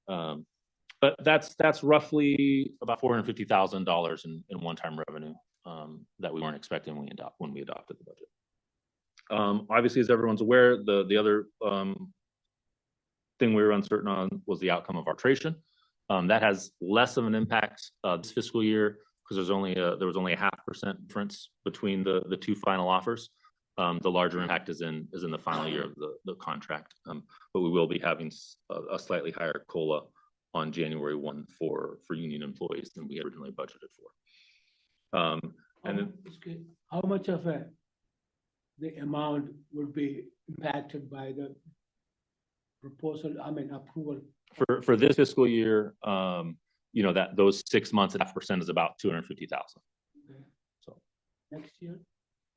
But that's roughly about $450,000 in one-time revenue that we weren't expecting when we adopted the budget. Obviously, as everyone's aware, the other thing we were uncertain on was the outcome of arbitration. That has less of an impact this fiscal year because there was only a 0.5% difference between the two final offers. The larger impact is in the final year of the contract, but we will be having a slightly higher COLA on January 1 for union employees than we originally budgeted for. And then, how much of the amount would be impacted by the proposal, approval? For this fiscal year, that those 6 months at 0.5% is about $250,000. Okay. So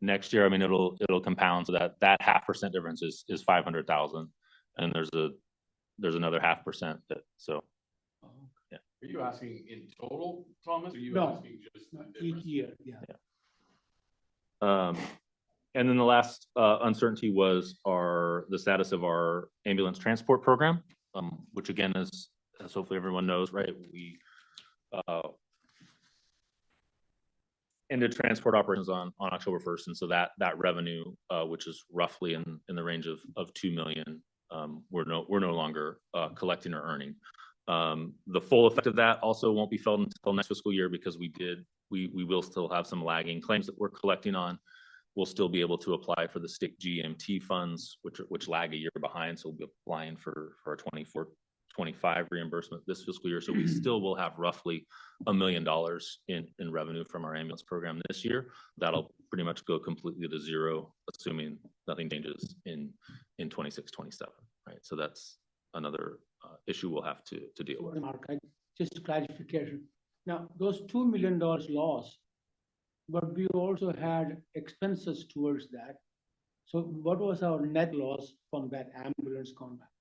Next year, it'll compound, so that 0.5% difference is $500,000, and there's another 0.5% yeah. Are you asking in total, Thomas? Or are you No, asking just each year, yeah. And then the last uncertainty was the status of our ambulance transport program, which again is, as hopefully everyone knows, right? We ended transport operations on October 1st, and so that revenue, which is roughly in the range of $2 million, we're no longer collecting or earning. The full effect of that also won't be felt until next fiscal year because we will still have some lagging claims that we're collecting on. We'll still be able to apply for the state GMT funds, which lag a year behind. So we'll be applying for our 24-25 reimbursement this fiscal year. So we still will have roughly $1 million in revenue from our ambulance program this year. That'll pretty much go completely to zero, assuming nothing changes in 26-27, right? So that's another issue we'll have to deal with. Mark, just clarification. Now, those $2 million loss, but we also had expenses towards that. So what was our net loss from that ambulance contract?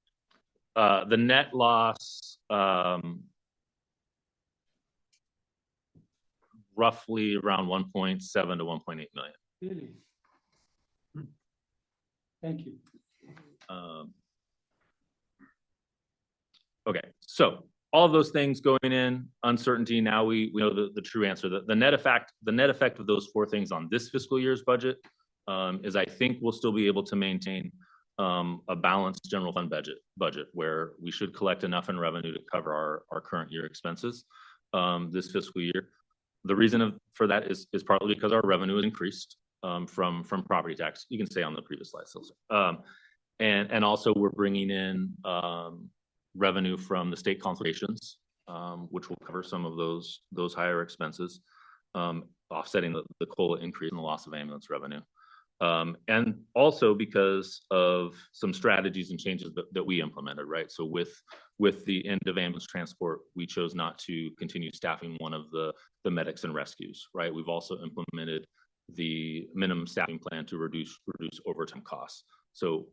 The net loss, roughly around 1.7 to 1.8 million. Really? Thank you. Okay, so all of those things going in, uncertainty, now we know the true answer. The net effect of those four things on this fiscal year's budget is I think we'll still be able to maintain a balanced general fund budget where we should collect enough in revenue to cover our current year expenses this fiscal year. The reason for that is partly because our revenue has increased from property tax. You can stay on the previous slide, Silsa. And also we're bringing in revenue from the state consultations, which will cover some of those higher expenses, offsetting the COLA increase and the loss of ambulance revenue. And also because of some strategies and changes that we implemented, right? So with the end of ambulance transport, we chose not to continue staffing one of the medics and rescues, right? We've also implemented the minimum staffing plan to reduce overtime costs. So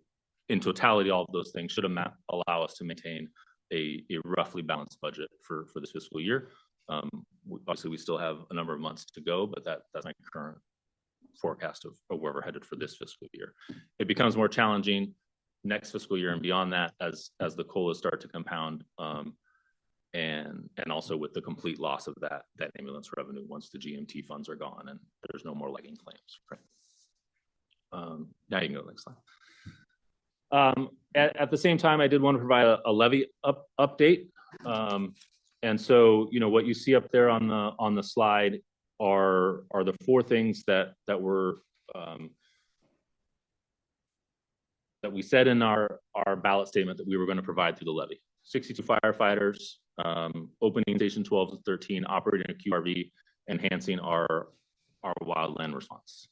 in totality, all of those things should allow us to maintain a roughly balanced budget for this fiscal year. Obviously, we still have a number of months to go, but that's my current forecast of where we're headed for this fiscal year. It becomes more challenging next fiscal year and beyond that as the COLAs start to compound, and also with the complete loss of that ambulance revenue once the GMT funds are gone and there's no more lagging claims. Right? Now you can go to the next slide. At the same time, I did want to provide a levy update. And so, you know, what you see up there on the slide are the four things that were that we said in our ballot statement that we were going to provide through the levy. 62 firefighters, opening station 12 to 13, operating a QRV, enhancing our wildland response.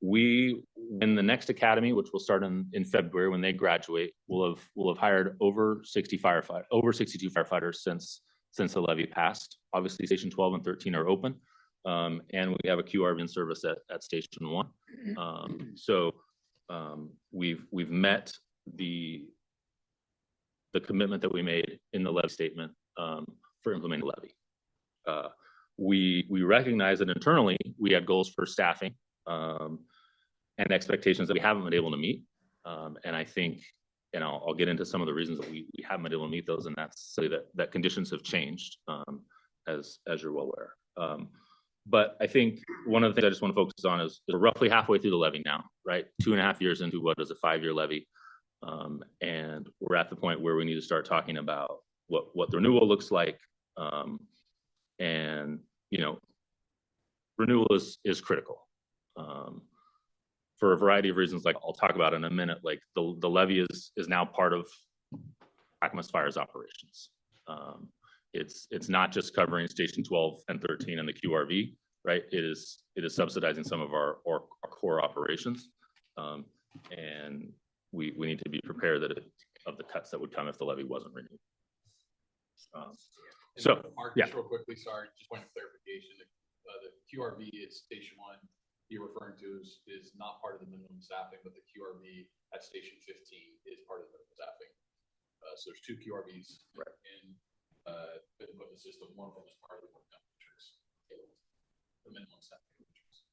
We, in the next academy, which will start in February when they graduate, will have hired over 62 firefighters since the levy passed. Obviously, station 12 and 13 are open, and we have a QRV in service at station 1. So we've met the commitment that we made in the levy statement for implementing the levy. We recognize that internally we had goals for staffing and expectations that we haven't been able to meet. And I think, and I'll get into some of the reasons that we haven't been able to meet those, and that's so that conditions have changed, as you're well aware. But I think one of the things I just want to focus on is we're roughly halfway through the levy now, right? 2.5 years into what is a 5-year levy. And we're at the point where we need to start talking about what the renewal looks like. And, you know, renewal is critical. For a variety of reasons, like I'll talk about in a minute. Like the levy is now part of Clackamas Fire's operations. It's not just covering station 12 and 13 and the QRV, right? It is subsidizing some of our core operations, and we need to be prepared of the cuts that would come if the levy wasn't renewed. Mark, yeah. just real quickly, sorry, just point of clarification. The QRV is station 1 you're referring to is not part of the minimum staffing, but the QRV at station 15 is part of the minimum staffing. So there's 2 QRVs been put in the system. One of them is part of the work matrix, the minimum staffing matrix.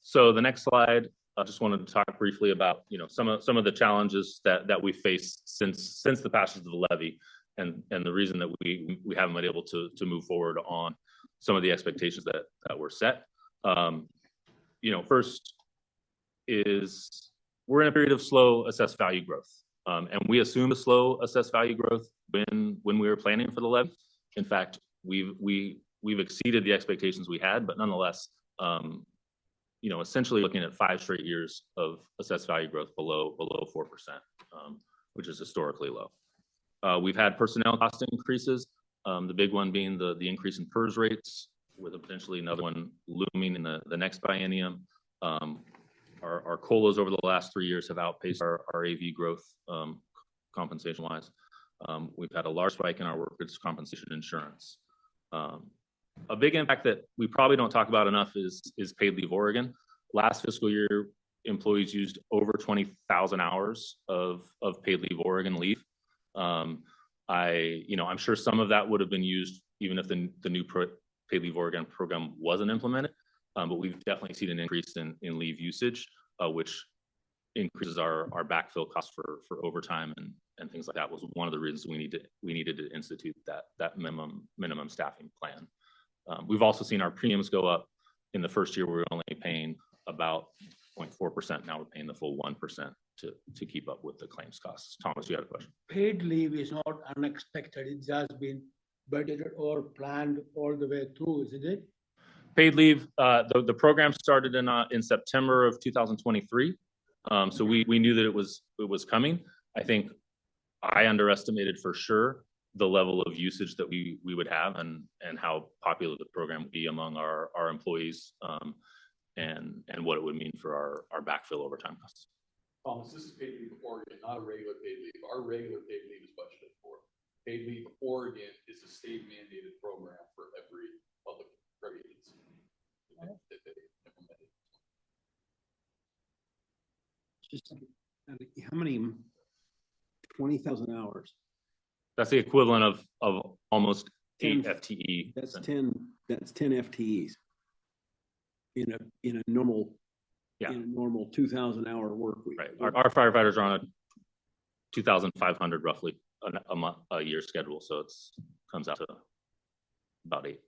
So the next slide, I just wanted to talk briefly about, you know, some of the challenges that we face since the passage of the levy, and the reason that we haven't been able to move forward on some of the expectations that were set. You know, first is we're in a period of slow assessed value growth, and we assumed a slow assessed value growth when we were planning for the levy. In fact, we've exceeded the expectations we had, but nonetheless, you know, essentially looking at 5 straight years of assessed value growth below 4%, which is historically low. We've had personnel cost increases, the big one being the increase in PERS rates, with potentially another one looming in the next biennium. Our COLAs over the last 3 years have outpaced our AV growth, compensation-wise. We've had a large spike in our workers' compensation insurance. A big impact that we probably don't talk about enough is paid leave Oregon. Last fiscal year, employees used over 20,000 hours of paid leave Oregon leave. I'm sure some of that would have been used even if the new paid leave Oregon program wasn't implemented. But we've definitely seen an increase in leave usage, which increases our backfill costs for overtime and things like that. Was one of the reasons we needed to institute that minimum staffing plan. We've also seen our premiums go up. In the first year, we were only paying about 0.4%. Now we're paying the full 1% to keep up with the claims costs. Thomas, you had a question? Paid leave is not unexpected. It has been budgeted or planned all the way through, isn't it? Paid leave, the program started in September of 2023. So we knew that it was coming. I think I underestimated for sure the level of usage that we would have and how popular the program would be among our employees, and what it would mean for our backfill overtime costs. Thomas, this is paid leave Oregon, not a regular paid leave. Our regular paid leave is budgeted for. Paid leave Oregon is a state mandated program for every public agency that they implemented. Just how many, 20,000 hours? That's the equivalent of almost 8 10 FTE. That's 10 FTEs in a normal, Yeah. in a normal 2,000 hour work week. Right. Our firefighters are on a 2,500 roughly a year schedule, so it's comes out to about 8.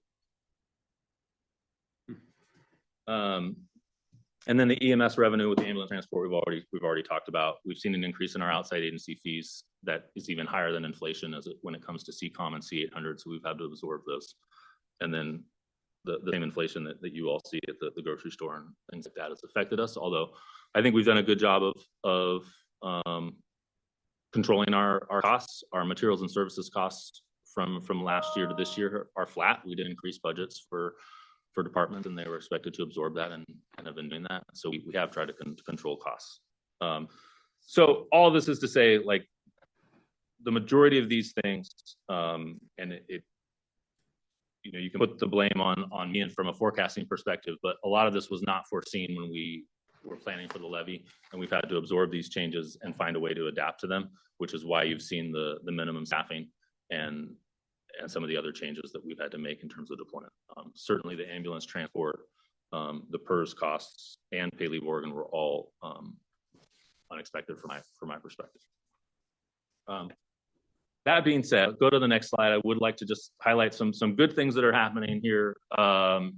And then the EMS revenue with the ambulance transport we've already talked about. We've seen an increase in our outside agency fees that is even higher than inflation when it comes to CCOM and C800. So we've had to absorb those. And then the same inflation that you all see at the grocery store and things like that has affected us. Although I think we've done a good job of controlling our costs. Our materials and services costs from last year to this year are flat. We did increase budgets for departments, and they were expected to absorb that and have been doing that. So we have tried to control costs. So all this is to say, like, the majority of these things, and it you can put the blame on me and from a forecasting perspective, but a lot of this was not foreseen when we were planning for the levy, and we've had to absorb these changes and find a way to adapt to them, which is why you've seen the minimum staffing and some of the other changes that we've had to make in terms of deployment. Certainly the ambulance transport, the PERS costs, and Pay Leave Oregon were all unexpected from my perspective. That being said, go to the next slide. I would like to just highlight some good things that are happening here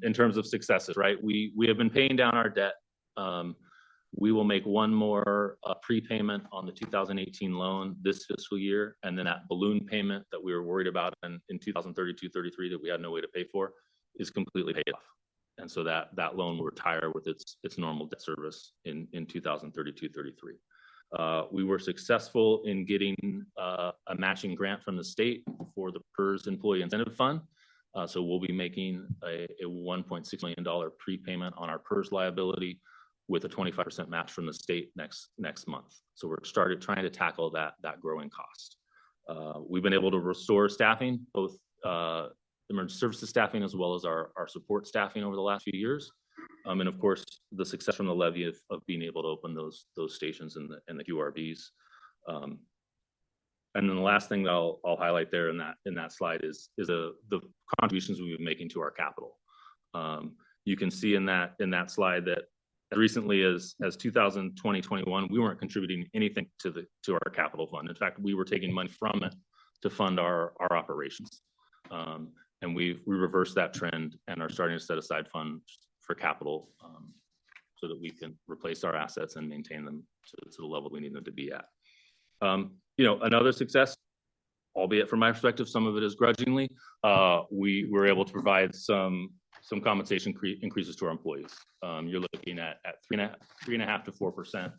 in terms of successes, right? We have been paying down our debt. We will make one more prepayment on the 2018 loan this fiscal year, and then that balloon payment that we were worried about in 2032-33 that we had no way to pay for is completely paid off. And so that loan will retire with its normal debt service in 2032-33. We were successful in getting a matching grant from the state for the PERS Employee Incentive Fund. So we'll be making a $1.6 million prepayment on our PERS liability with a 25% match from the state next month. So we're trying to tackle that growing cost. We've been able to restore staffing, both emergency services staffing as well as our support staffing over the last few years. And of course, the success from the levy of being able to open those stations in the QRBs. And then the last thing that I'll highlight there in that slide is the contributions we've been making to our capital. You can see in that slide that as recently as 2020-21, we weren't contributing anything to our capital fund. In fact, we were taking money from it to fund our operations. And we reversed that trend and are starting to set aside funds for capital so that we can replace our assets and maintain them to the level we need them to be at. Another success, albeit from my perspective, some of it is grudgingly, we were able to provide some compensation increases to our employees. You're looking at 3.5% to 4%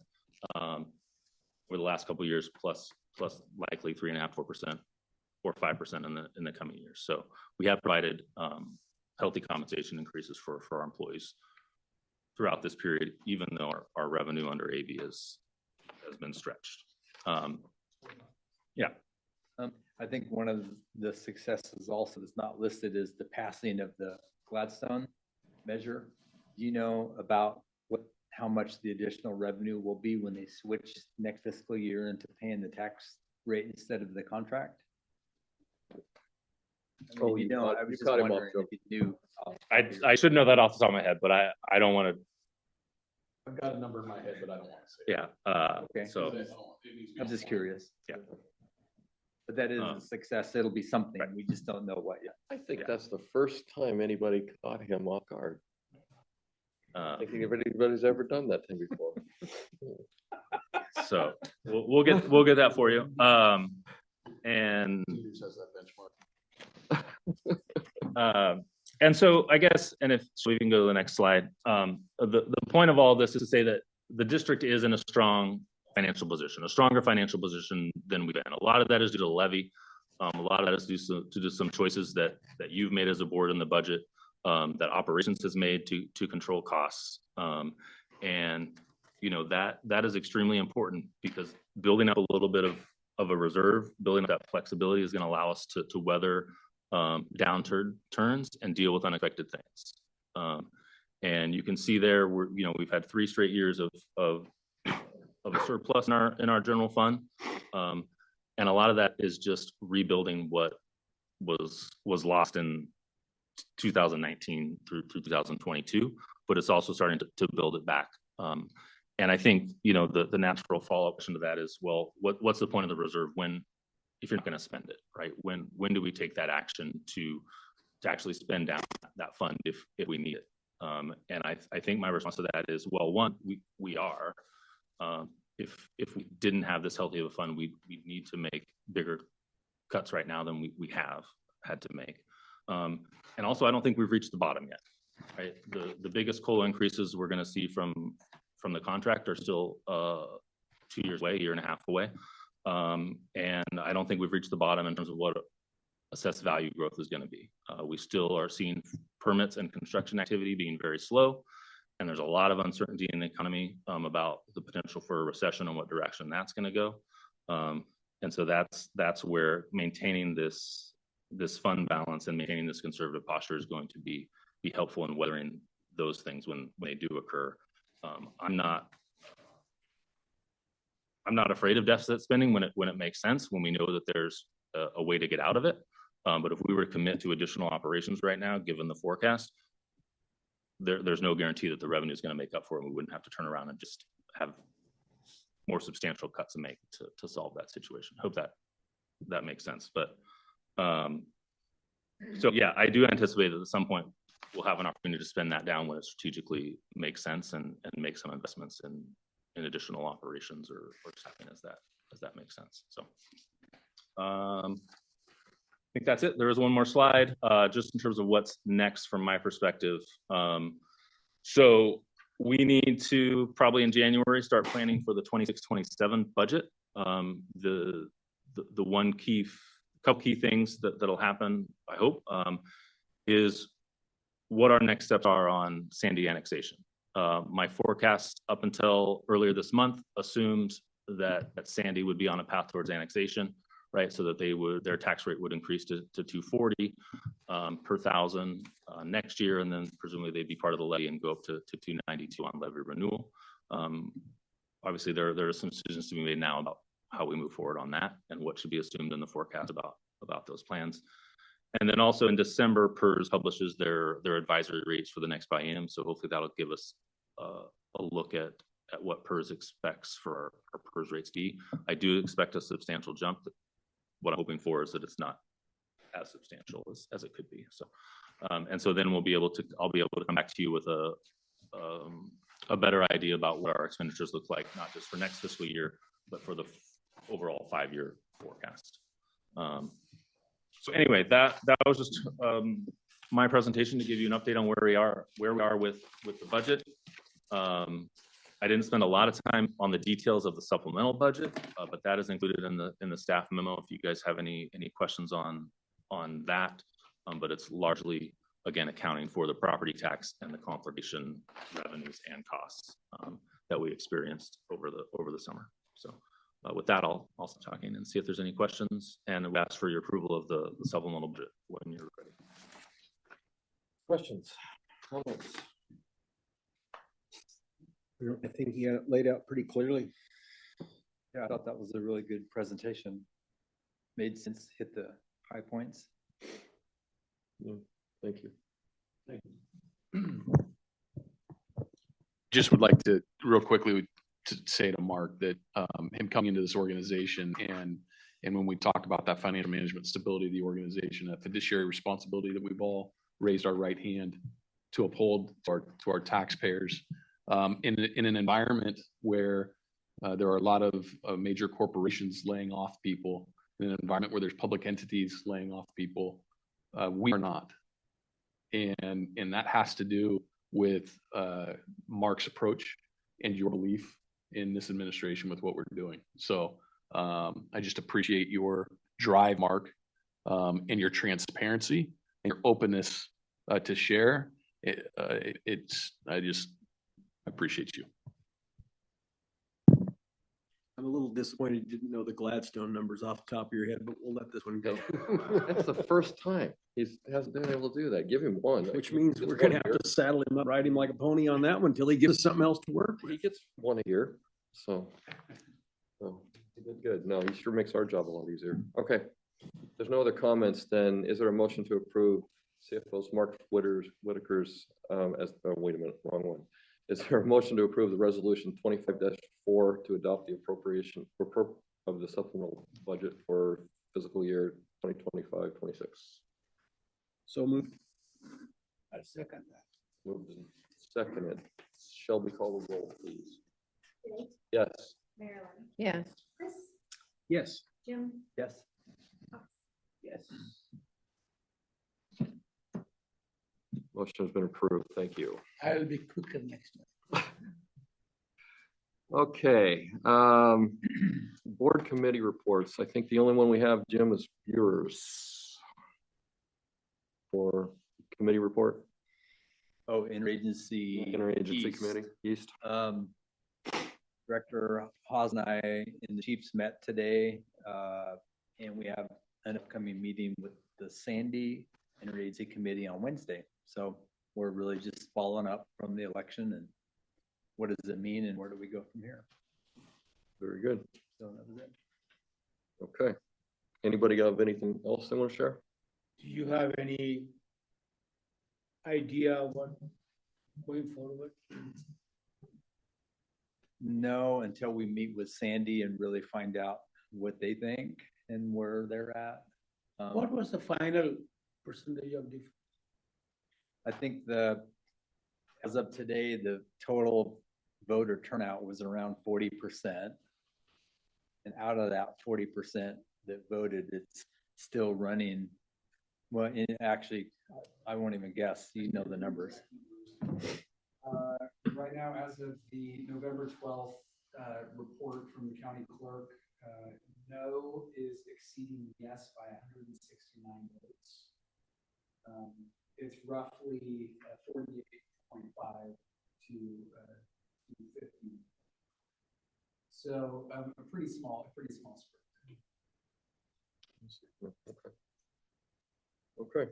over the last couple of years, plus likely 3.5% to 4% or 5% in the coming years. So we have provided healthy compensation increases for our employees throughout this period, even though our revenue under AV has been stretched. I think one of the successes also that's not listed is the passing of the Gladstone measure. Do you know about how much the additional revenue will be when they switch next fiscal year into paying the tax rate instead of the contract? Oh, You know, I you was just caught him off, wondering Joe. if you knew. I should know that off the top of my head, but I don't want to, I've got a number in my head, but I don't want to say. yeah, Okay. so. I'm just curious. Yeah. But that is a success. It'll be something. We just don't know what yet. I think that's the first time anybody caught him off guard. I think anybody's ever done that thing before. So we'll get that for you. And and so I guess, and if so we can go to the next slide. The point of all this is to say that the district is in a strong financial position, a stronger financial position than we've been. A lot of that is due to the levy. A lot of that is due to some choices that you've made as a board in the budget, that operations has made to control costs. And you know, that is extremely important, because building up a little bit of a reserve, building up that flexibility is going to allow us to weather downturns and deal with unexpected things. And you can see there, we've had 3 straight years of a surplus in our general fund, and a lot of that is just rebuilding what was lost in 2019 through 2022, but it's also starting to build it back. And I think, the natural follow-up question to that is, well, what's the point of the reserve if you're not going to spend it, right? When do we take that action to actually spend down that fund if we need it? And I think my response to that is, well, one, we are. If we didn't have this healthy of a fund, we need to make bigger cuts right now than we have had to make. And also, I don't think we've reached the bottom yet, right? The biggest COLA increases we're going to see from the contract are still 2 years away, 1.5 years away. And I don't think we've reached the bottom in terms of what assessed value growth is going to be. We still are seeing permits and construction activity being very slow. And there's a lot of uncertainty in the economy about the potential for a recession and what direction that's going to go. And so that's where maintaining this fund balance and maintaining this conservative posture is going to be helpful in weathering those things when they do occur. I'm not afraid of deficit spending when it makes sense, when we know that there's a way to get out of it. But if we were to commit to additional operations right now, given the forecast, there's no guarantee that the revenue is going to make up for it. We wouldn't have to turn around and just have more substantial cuts to make to solve that situation. I hope that makes sense. But so yeah, I do anticipate that at some point we'll have an opportunity to spend that down when it strategically makes sense and make some investments in additional operations or staffing as that makes sense. So I think that's it. There is one more slide, just in terms of what's next from my perspective. So we need to probably in January start planning for the 26-27 budget. The one couple key things that'll happen, I hope, is what our next steps are on Sandy annexation. My forecast up until earlier this month assumed that Sandy would be on a path towards annexation, right? So that their tax rate would increase to $240 per thousand next year, and then presumably they'd be part of the levy and go up to $292 on levy renewal. Obviously, there are some decisions to be made now about how we move forward on that and what should be assumed in the forecast about those plans. And then also in December, PERS publishes their advisory rates for the next biennium. So hopefully that'll give us a look at what PERS expects for our PERS rates to be. I do expect a substantial jump. What I'm hoping for is that it's not as substantial as it could be. So, and so then I'll be able to come back to you with a better idea about what our expenditures look like, not just for next fiscal year, but for the overall 5-year forecast. So anyway, that was just my presentation to give you an update on where we are with the budget. I didn't spend a lot of time on the details of the supplemental budget, but that is included in the staff memo if you guys have any questions on that. But it's largely, again, accounting for the property tax and the conflagration revenues and costs that we experienced over the summer. So with that, I'll stop talking and see if there's any questions, and we'll ask for your approval of the supplemental budget when you're ready. Questions, comments? I think he had it laid out pretty clearly. Yeah, I thought that was a really good presentation. Made sense, hit the high points. Thank you. Just would like to real quickly to say to Mark that him coming into this organization and when we talk about that financial management stability of the organization, a fiduciary responsibility that we've all raised our right hand to uphold to our taxpayers in an environment where there are a lot of major corporations laying off people, in an environment where there's public entities laying off people. We are not. And that has to do with Mark's approach and your belief in this administration with what we're doing. So I just appreciate your drive, Mark, and your transparency and your openness to share. I appreciate you. I'm a little disappointed you didn't know the Gladstone numbers off the top of your head, but we'll let this one go. That's the first time he hasn't been able to do that. Give him one. Which means we're gonna have to saddle him up, ride him like a pony on that one until he gives us something else to work with. He gets one a year, so he did good. No, he sure makes our job a lot easier. Okay, there's no other comments. Then is there a motion to approve CFO's Mark Whitaker's as? Oh, wait a minute, wrong one. Is there a motion to approve the resolution 25-4 to adopt the appropriation of the supplemental budget for fiscal year 2025-26? So moved. I second that. Moved and seconded. Shelby, call the roll, please. Nate, Yes. Marilyn, Yes. Chris, Yes. Jim, Yes. Yes. Motion has been approved. Thank you. I will be quicker next time. Okay. Board committee reports. I think the only one we have, Jim, is yours for committee report. Oh, interagency. Interagency East. committee, East. Director Haas and I and the chiefs met today, and we have an upcoming meeting with the Sandy Interagency Committee on Wednesday. So we're really just following up from the election and what does it mean and where do we go from here? Very good. So that was it. Okay. Anybody have anything else they want to share? Do you have any idea what going forward? No, until we meet with Sandy and really find out what they think and where they're at. What was the final percentage of difference? I think as of today, the total voter turnout was around 40%. And out of that 40% that voted, it's still running. Well, actually, I won't even guess. You know the numbers. Right now, as of the November 12th report from the county clerk, no is exceeding yes by 169 votes. It's roughly 48.5 to 50. So a pretty small spread. Okay.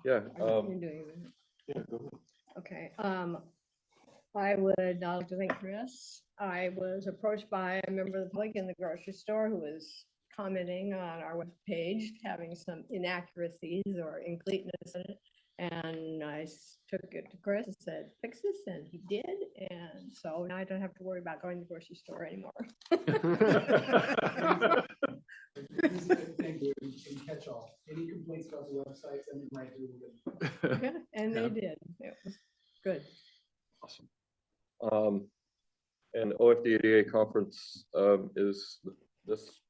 Yeah. You're doing it. Yeah, go ahead. Okay, I would like to thank Chris. I was approached by a member of the public in the grocery store who was commenting on our webpage, having some inaccuracies or incompleteness in it. And I took it to Chris and said, fix this, and he did. And so now I don't have to worry about going to the grocery store anymore. Thank you, and catch all. Any complaints about the website, send them right through. Yeah, and they did. It was good. Awesome. And OFDADA conference is this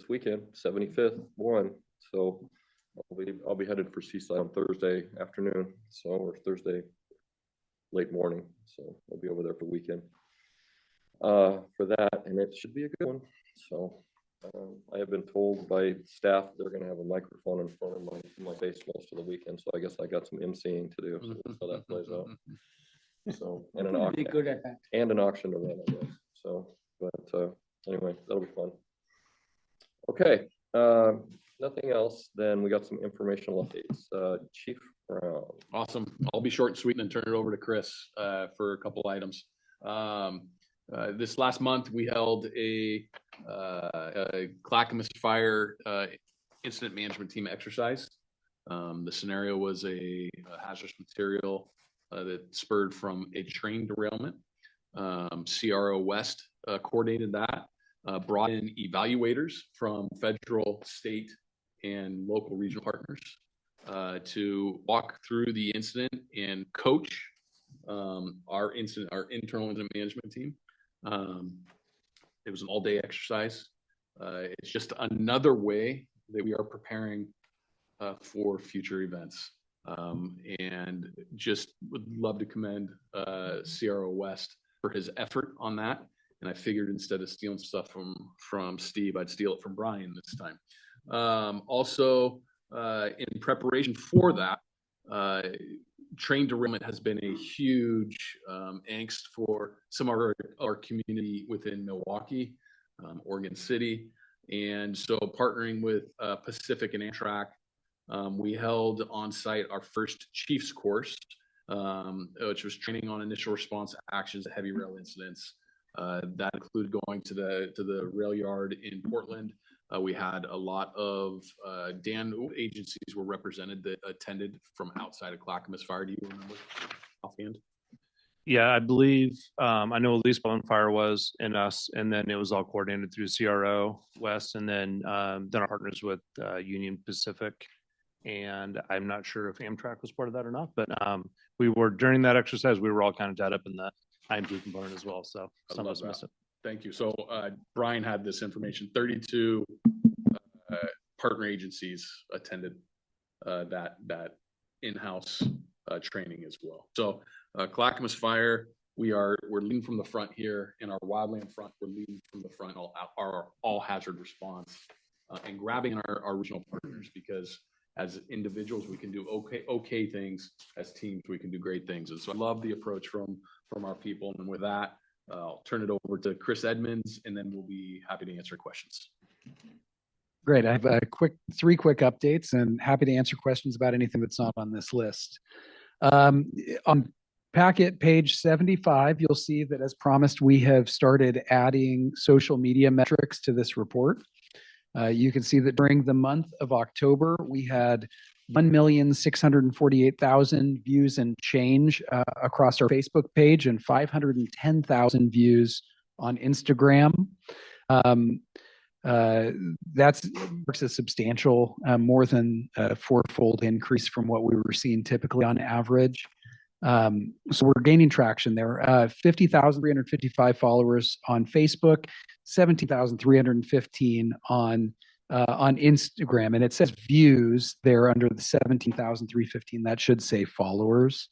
weekend, 75th one. So I'll be headed for Seaside on Thursday afternoon, or Thursday late morning. So I'll be over there for the weekend for that, and it should be a good one. So I have been told by staff they're going to have a microphone in front of my face most of the weekend. So I guess I got some emceeing to do. So that's how that plays out. So and an auction, Be good at that. and an auction to run, I guess. So, but anyway, that'll be fun. Okay. Nothing else. Then we got some informational updates. Chief Brown. Awesome. I'll be short and sweet and then turn it over to Chris for a couple items. This last month, we held a Clackamas Fire incident management team exercise. The scenario was a hazardous material that spurred from a train derailment. CRO West coordinated that, brought in evaluators from federal, state, and local regional partners to walk through the incident and coach our internal incident management team. It was an all-day exercise. It's just another way that we are preparing for future events. And just would love to commend CRO West for his effort on that. And I figured instead of stealing stuff from Steve, I'd steal it from Brian this time. Also, in preparation for that, train derailment has been a huge angst for some of our community within Milwaukee, Oregon City. And so partnering with Pacific and Amtrak, we held on site our first Chiefs course, which was training on initial response actions to heavy rail incidents. That included going to the rail yard in Portland. We had a lot of DAN agencies were represented that attended from outside of Clackamas Fire. Do you remember offhand? Yeah, I believe, I know at least Bone Fire was in us, and then it was all coordinated through CRO West, and then our partners with Union Pacific. And I'm not sure if Amtrak was part of that or not, but we were, during that exercise, we were all kind of tied up in the IMD component as well. So some of us missed it. Thank you. So Brian had this information. 32 partner agencies attended that in-house training as well. So Clackamas Fire, we're leading from the front here. In our wildland front, we're leading from the front, our all hazard response, and grabbing our regional partners, because as individuals, we can do okay things. As teams, we can do great things. And so I love the approach from our people. And with that, I'll turn it over to Chris Edmonds, and then we'll be happy to answer questions. Great. I have three quick updates, and happy to answer questions about anything that's not on this list. On packet page 75, you'll see that, as promised, we have started adding social media metrics to this report. You can see that during the month of October, we had 1,648,000 views and change across our Facebook page, and 510,000 views on Instagram. That marks a substantial, more than a fourfold increase from what we were seeing typically on average. So we're gaining traction there. 50,355 followers on Facebook, 17,315 on Instagram, and it says views there under the 17,315. That should say followers.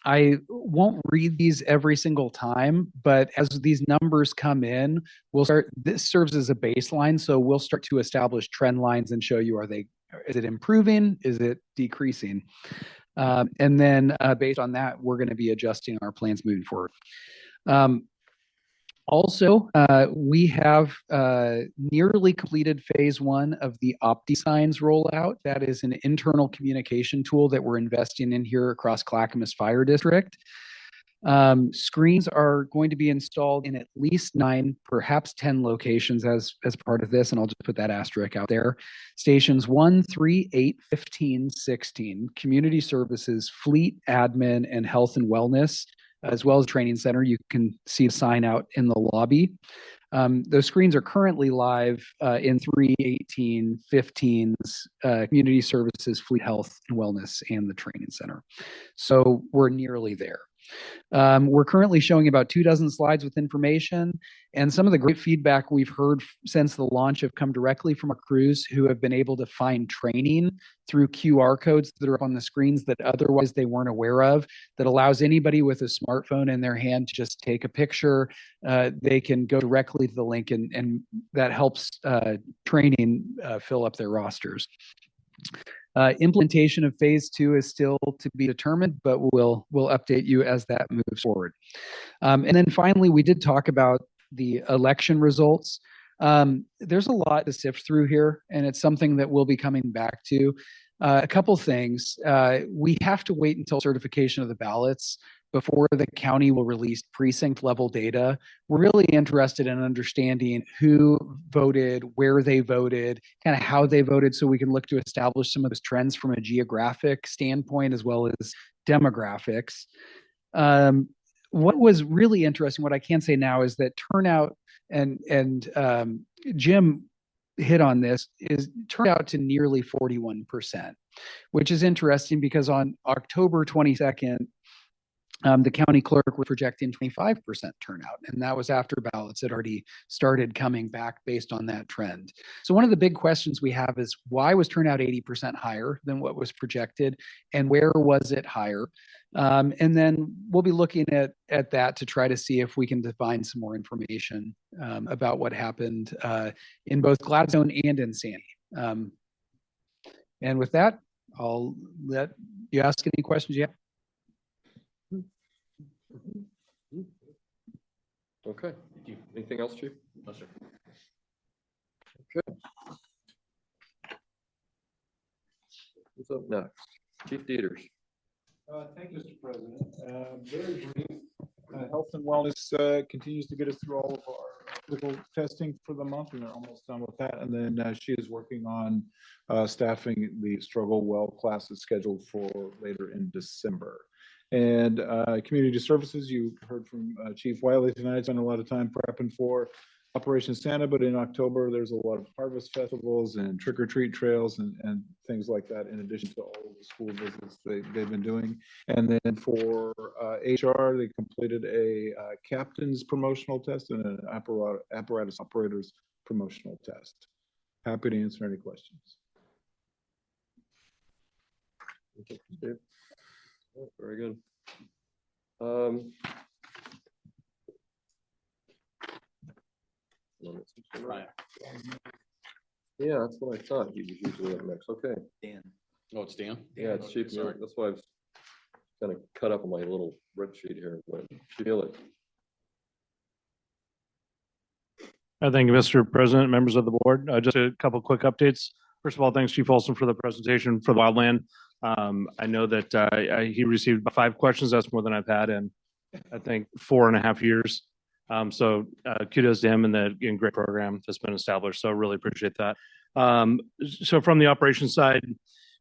I won't read these every single time, but as these numbers come in, this serves as a baseline. So we'll start to establish trend lines and show you, is it improving? Is it decreasing? And then based on that, we're going to be adjusting our plans moving forward. Also, we have nearly completed phase 1 of the OptiSigns rollout. That is an internal communication tool that we're investing in here across Clackamas Fire District. Screens are going to be installed in at least 9, perhaps 10 locations as part of this, and I'll just put that asterisk out there. Stations 1, 3, 8, 15, 16, community services, fleet, admin, and health and wellness, as well as training center. You can see a sign out in the lobby. Those screens are currently live in 3, 18, 15s, community services, fleet, health and wellness, and the training center. So we're nearly there. We're currently showing about 24 slides with information, and some of the great feedback we've heard since the launch have come directly from our crews who have been able to find training through QR codes that are up on the screens that otherwise they weren't aware of, that allows anybody with a smartphone in their hand to just take a picture. They can go directly to the link, and that helps training fill up their rosters. Implementation of phase 2 is still to be determined, but we'll update you as that moves forward. And then finally, we did talk about the election results. There's a lot to sift through here, and it's something that we'll be coming back to. A couple things. We have to wait until certification of the ballots before the county will release precinct level data, we're really interested in understanding who voted, where they voted, kind of how they voted, so we can look to establish some of those trends from a geographic standpoint as well as demographics. What was really interesting, what I can say now, is that turnout, and Jim hit on this, is turned out to nearly 41%, which is interesting because on October 22nd, the county clerk was projecting 25% turnout, and that was after ballots had already started coming back based on that trend. So one of the big questions we have is, why was turnout 80% higher than what was projected, and where was it higher? And then we'll be looking at that to try to see if we can define some more information about what happened in both Gladstone and in Sandy. And with that, I'll let you ask any questions you have. Okay. Anything else, Chief? No, sir. Okay. What's up next? Chief Dieters. Thank you, Mr. President. Very brief. Health and Wellness continues to get us through all of our physical testing for the month, and they're almost done with that. And then she is working on staffing the Struggle Well classes scheduled for later in December. And community services, you heard from Chief Wiley tonight. Spent a lot of time prepping for Operation Santa, but in October there's a lot of harvest festivals and trick-or-treat trails and things like that, in addition to all of the school visits they've been doing. And then for HR, they completed a captain's promotional test and an apparatus operator's promotional test. Happy to answer any questions. Very good. Yeah, that's what I thought. He was usually up next. Okay. Dan. Oh, it's Dan? Yeah, it's Chief. Sorry. That's why I was kind of cut up on my little red sheet here. But feel it. Thank you, Mr. President, members of the board. Just a couple quick updates. First of all, thanks, Chief Olson, for the presentation for the wildland. I know that he received 5 questions. That's more than I've had in, I think, 4.5 years. So kudos to him and the great program that's been established. So really appreciate that. So from the operations side,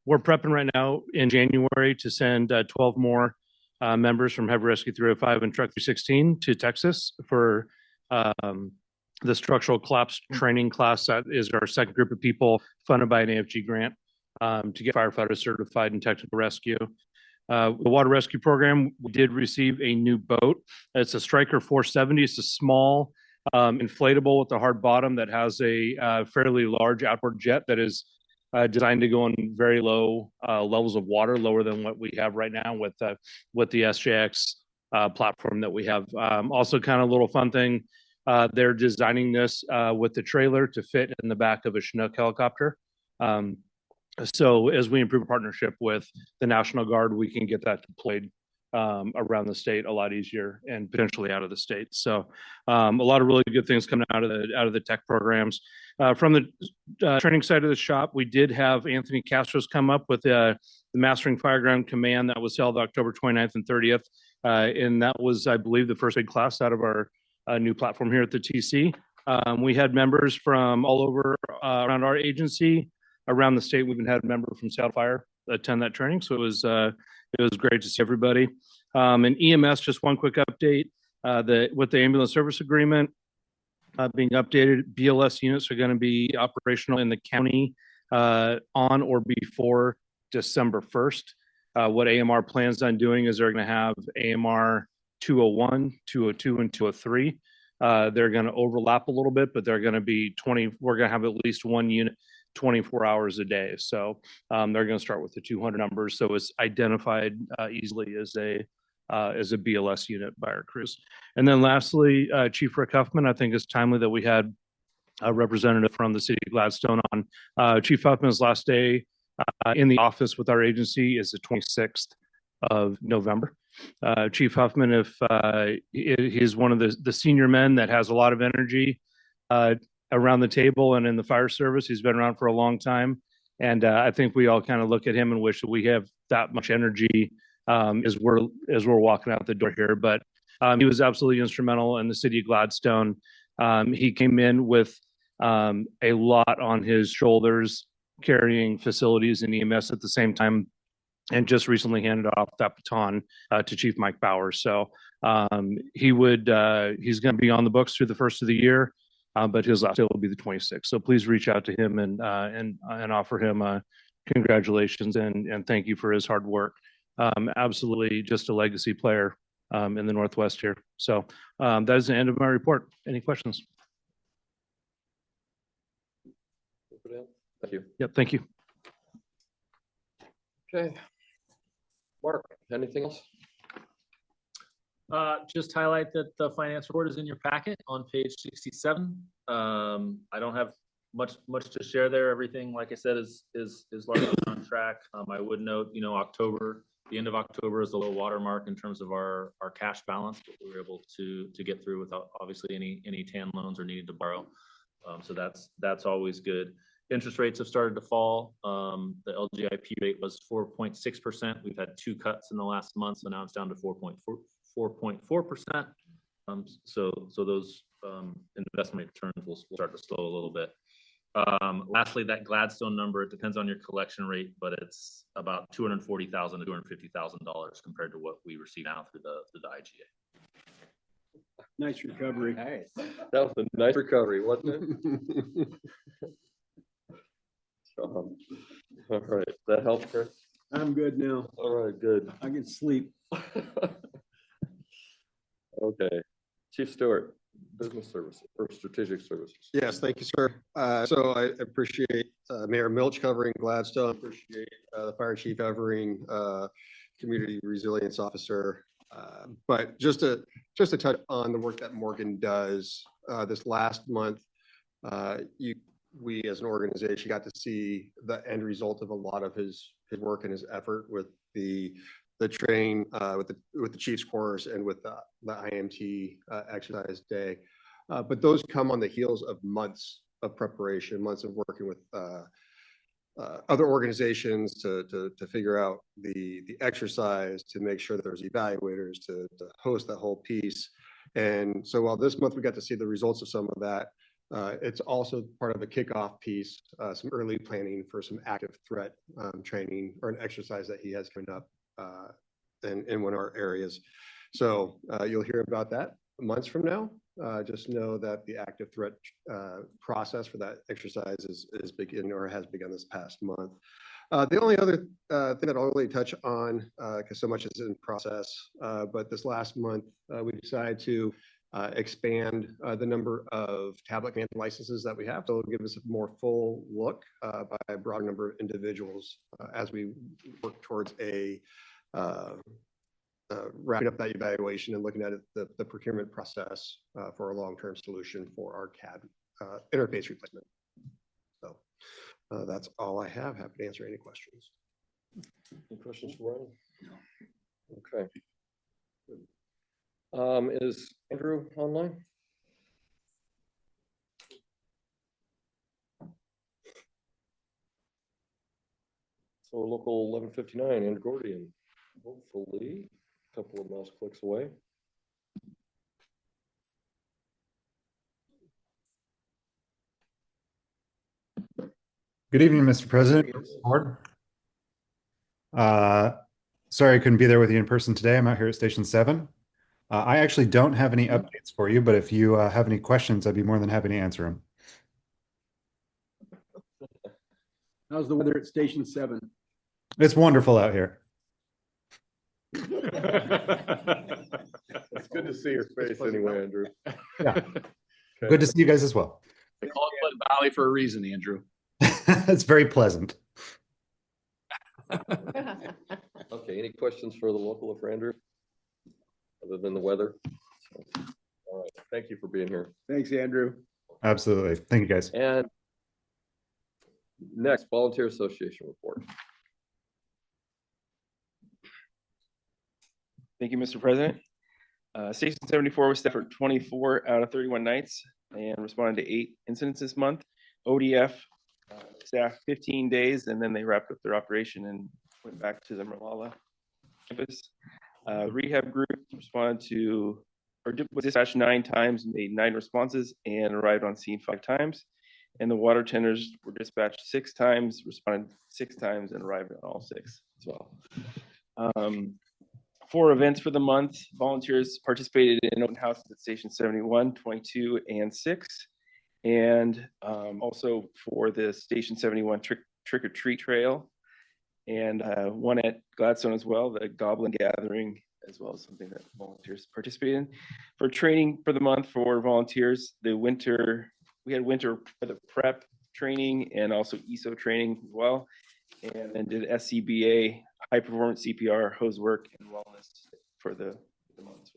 we're prepping right now in January to send 12 more members from Heavy Rescue 305 and Truck 316 to Texas for the structural collapse training class. That is our second group of people funded by an AFG grant to get firefighters certified in technical rescue. The water rescue program, we did receive a new boat. It's a Striker 470. It's a small inflatable with a hard bottom that has a fairly large outboard jet that is designed to go in very low levels of water, lower than what we have right now with the SJX platform that we have. Also, kind of a little fun thing, they're designing this with the trailer to fit in the back of a Chinook helicopter. So as we improve partnership with the National Guard, we can get that deployed around the state a lot easier and potentially out of the state. So a lot of really good things coming out of the tech programs. From the training side of the shop, we did have Anthony Castros come up with the Mastering Fireground Command that was held October 29th and 30th. And that was, I believe, the first big class out of our new platform here at the TC. We had members from all over around our agency. Around the state, we've even had a member from Seattle Fire attend that training. So it was great to see everybody. And EMS, just one quick update, with the ambulance service agreement being updated, BLS units are going to be operational in the county on or before December 1st. What AMR plans on doing is they're going to have AMR 201, 202, and 203. They're going to overlap a little bit, but they're going to be we're going to have at least one unit 24 hours a day. So they're going to start with the 200 numbers. So it's identified easily as a BLS unit by our crews. And then lastly, Chief Rick Huffman, I think it's timely that we had a representative from the city of Gladstone on. Chief Huffman's last day in the office with our agency is the 26th of November. Chief Huffman, if he's one of the senior men that has a lot of energy around the table and in the fire service. He's been around for a long time. And I think we all kind of look at him and wish that we have that much energy as we're walking out the door here. But he was absolutely instrumental in the city of Gladstone. He came in with a lot on his shoulders, carrying facilities and EMS at the same time, and just recently handed off that baton to Chief Mike Bowers. So he's going to be on the books through the first of the year, but his last day will be the 26th. So please reach out to him and offer him congratulations and thank you for his hard work. Absolutely just a legacy player in the Northwest here. So that is the end of my report. Any questions? Thank you. Yep, thank you. Okay. Mark, anything else? Just highlight that the finance report is in your packet on page 67. I don't have much to share there. Everything, like I said, is largely on track. I would note, October, the end of October is a low watermark in terms of our cash balance, but we were able to get through without obviously any TAN loans or needed to borrow. So that's always good. Interest rates have started to fall. The LGIP rate was 4.6%. We've had 2 cuts in the last month, so now it's down to 4.4%. So those investment returns will start to slow a little bit. Lastly, that Gladstone number, it depends on your collection rate, but it's about $240,000 to $250,000 compared to what we receive now through the IGA. Nice recovery. Nice. That was a nice recovery, wasn't it? All right, that helps, Chris? I'm good now. All right, good. I can sleep. Okay, Chief Stewart, Business Services or Strategic Services. Yes, thank you, sir. So I appreciate Mayor Milch covering Gladstone, appreciate the Fire Chief covering Community Resilience Officer. But just to touch on the work that Morgan does, this last month, we as an organization got to see the end result of a lot of his work and his effort with the train with the Chiefs course and with the IMT exercise day. But those come on the heels of months of preparation, months of working with other organizations to figure out the exercise, to make sure that there's evaluators, to host that whole piece. And so while this month we got to see the results of some of that, it's also part of a kickoff piece, some early planning for some active threat training or an exercise that he has coming up in one of our areas. So you'll hear about that months from now. Just know that the active threat process for that exercise is begin or has begun this past month. The only other thing that I'll really touch on, because so much is in process, but this last month we decided to expand the number of tablet command licenses that we have. So it'll give us a more full look by a broad number of individuals as we work towards wrapping up that evaluation and looking at the procurement process for a long-term solution for our CAD interface replacement. So that's all I have. Happy to answer any questions. Any questions for Ryan? Okay. Is Andrew online? So local 1159, Andrew Gordian, hopefully a couple of mouse clicks away. Good evening, Mr. President, Board. Sorry I couldn't be there with you in person today. I'm out here at Station 7. I actually don't have any updates for you, but if you have any questions, I'd be more than happy to answer them. How's the weather at Station 7? It's wonderful out here. It's good to see your face anyway, Andrew. Yeah. Okay. Good to see you guys as well. They call it Pleasant Valley for a reason, Andrew. It's very pleasant. Okay, any questions for the local or for Andrew? Other than the weather? All right, thank you for being here. Thanks, Andrew. Absolutely. Thank you, guys. And next, Volunteer Association report. Thank you, Mr. President. Station 74 was staffed for 24 out of 31 nights and responded to 8 incidents this month. ODF staffed 15 days, and then they wrapped up their operation and went back to the Merlala campus. Rehab group responded to, or was dispatched 9 times, made 9 responses, and arrived on scene 5 times. And the water tenders were dispatched 6 times, responded 6 times, and arrived on all 6 as well. 4 events for the month. Volunteers participated in open houses at Station 71, 22, and 6. And also for the Station 71 trick or treat trail. And one at Gladstone as well, the Goblin Gathering, as well as something that volunteers participate in. For training for the month for volunteers, we had winter for the prep training and also ESO training as well. And then did SCBA, high performance CPR, hose work, and wellness for the month as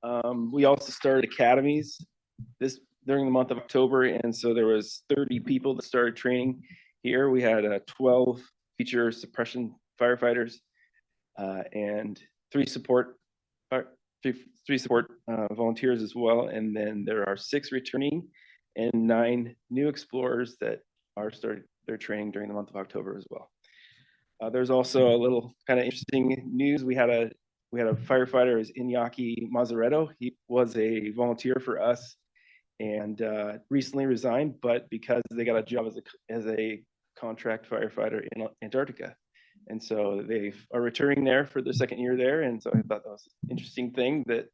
well. We also started academies during the month of October, and so there was 30 people that started training here. We had 12 feature suppression firefighters and 3 support volunteers as well. And then there are 6 returning and 9 new explorers that are started their training during the month of October as well. There's also a little kind of interesting news. We had a firefighter, is Iñaki Mazaretto. He was a volunteer for us and recently resigned, but because they got a job as a contract firefighter in Antarctica. And so they are returning there for their 2nd year there. And so I thought that was an interesting thing that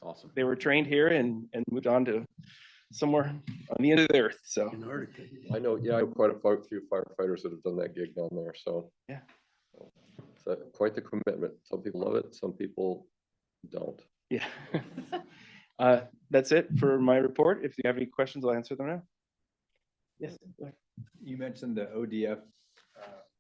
awesome. They were trained here and moved on to somewhere on the end of the earth. So I know quite a few firefighters that have done that gig down there. So yeah, it's quite the commitment. Some people love it, some people don't. Yeah. That's it for my report. If you have any questions, I'll answer them now. Yes. You mentioned the ODF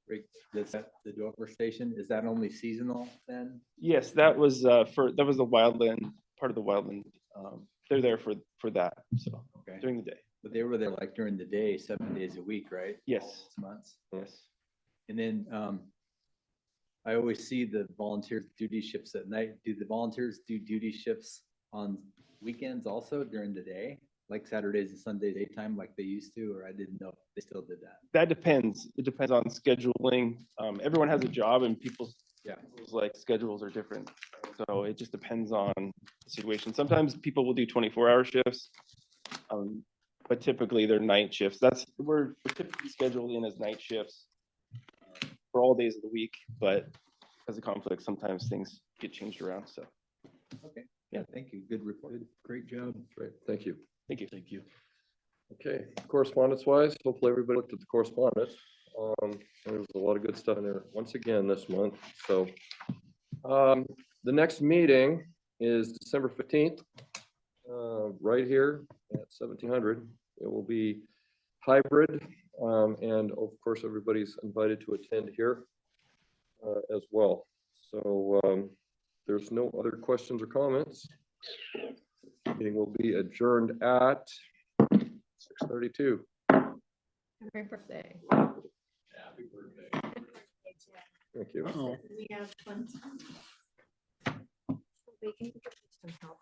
rig that's at the Dover station. Is that only seasonal then? Yes, that was the wildland, part of the wildland. They're there for that. So okay. During the day. But they were there like during the day, 7 days a week, right? Yes. Months. Yes. And then I always see the volunteer duty shifts at night. Do the volunteers do duty shifts on weekends also during the day, like Saturdays and Sundays daytime like they used to, or I didn't know if they still did that? That depends. It depends on scheduling. Everyone has a job and people's like schedules are different. So it just depends on the situation. Sometimes people will do 24-hour shifts, but typically they're night shifts. We're typically scheduled in as night shifts for all days of the week, but because of conflict, sometimes things get changed around. So okay. Yeah, thank you. Good report. Great job. Great. Thank you. Thank you. Thank you. Okay, correspondence wise, hopefully everybody looked at the correspondence. There was a lot of good stuff in there once again this month. So the next meeting is December 15th, right here at 1700. It will be hybrid, and of course everybody's invited to attend here as well. So there's no other questions or comments. Meeting will be adjourned at 6:32. Happy birthday. Happy birthday. Thank you. We have fun. Baking some help.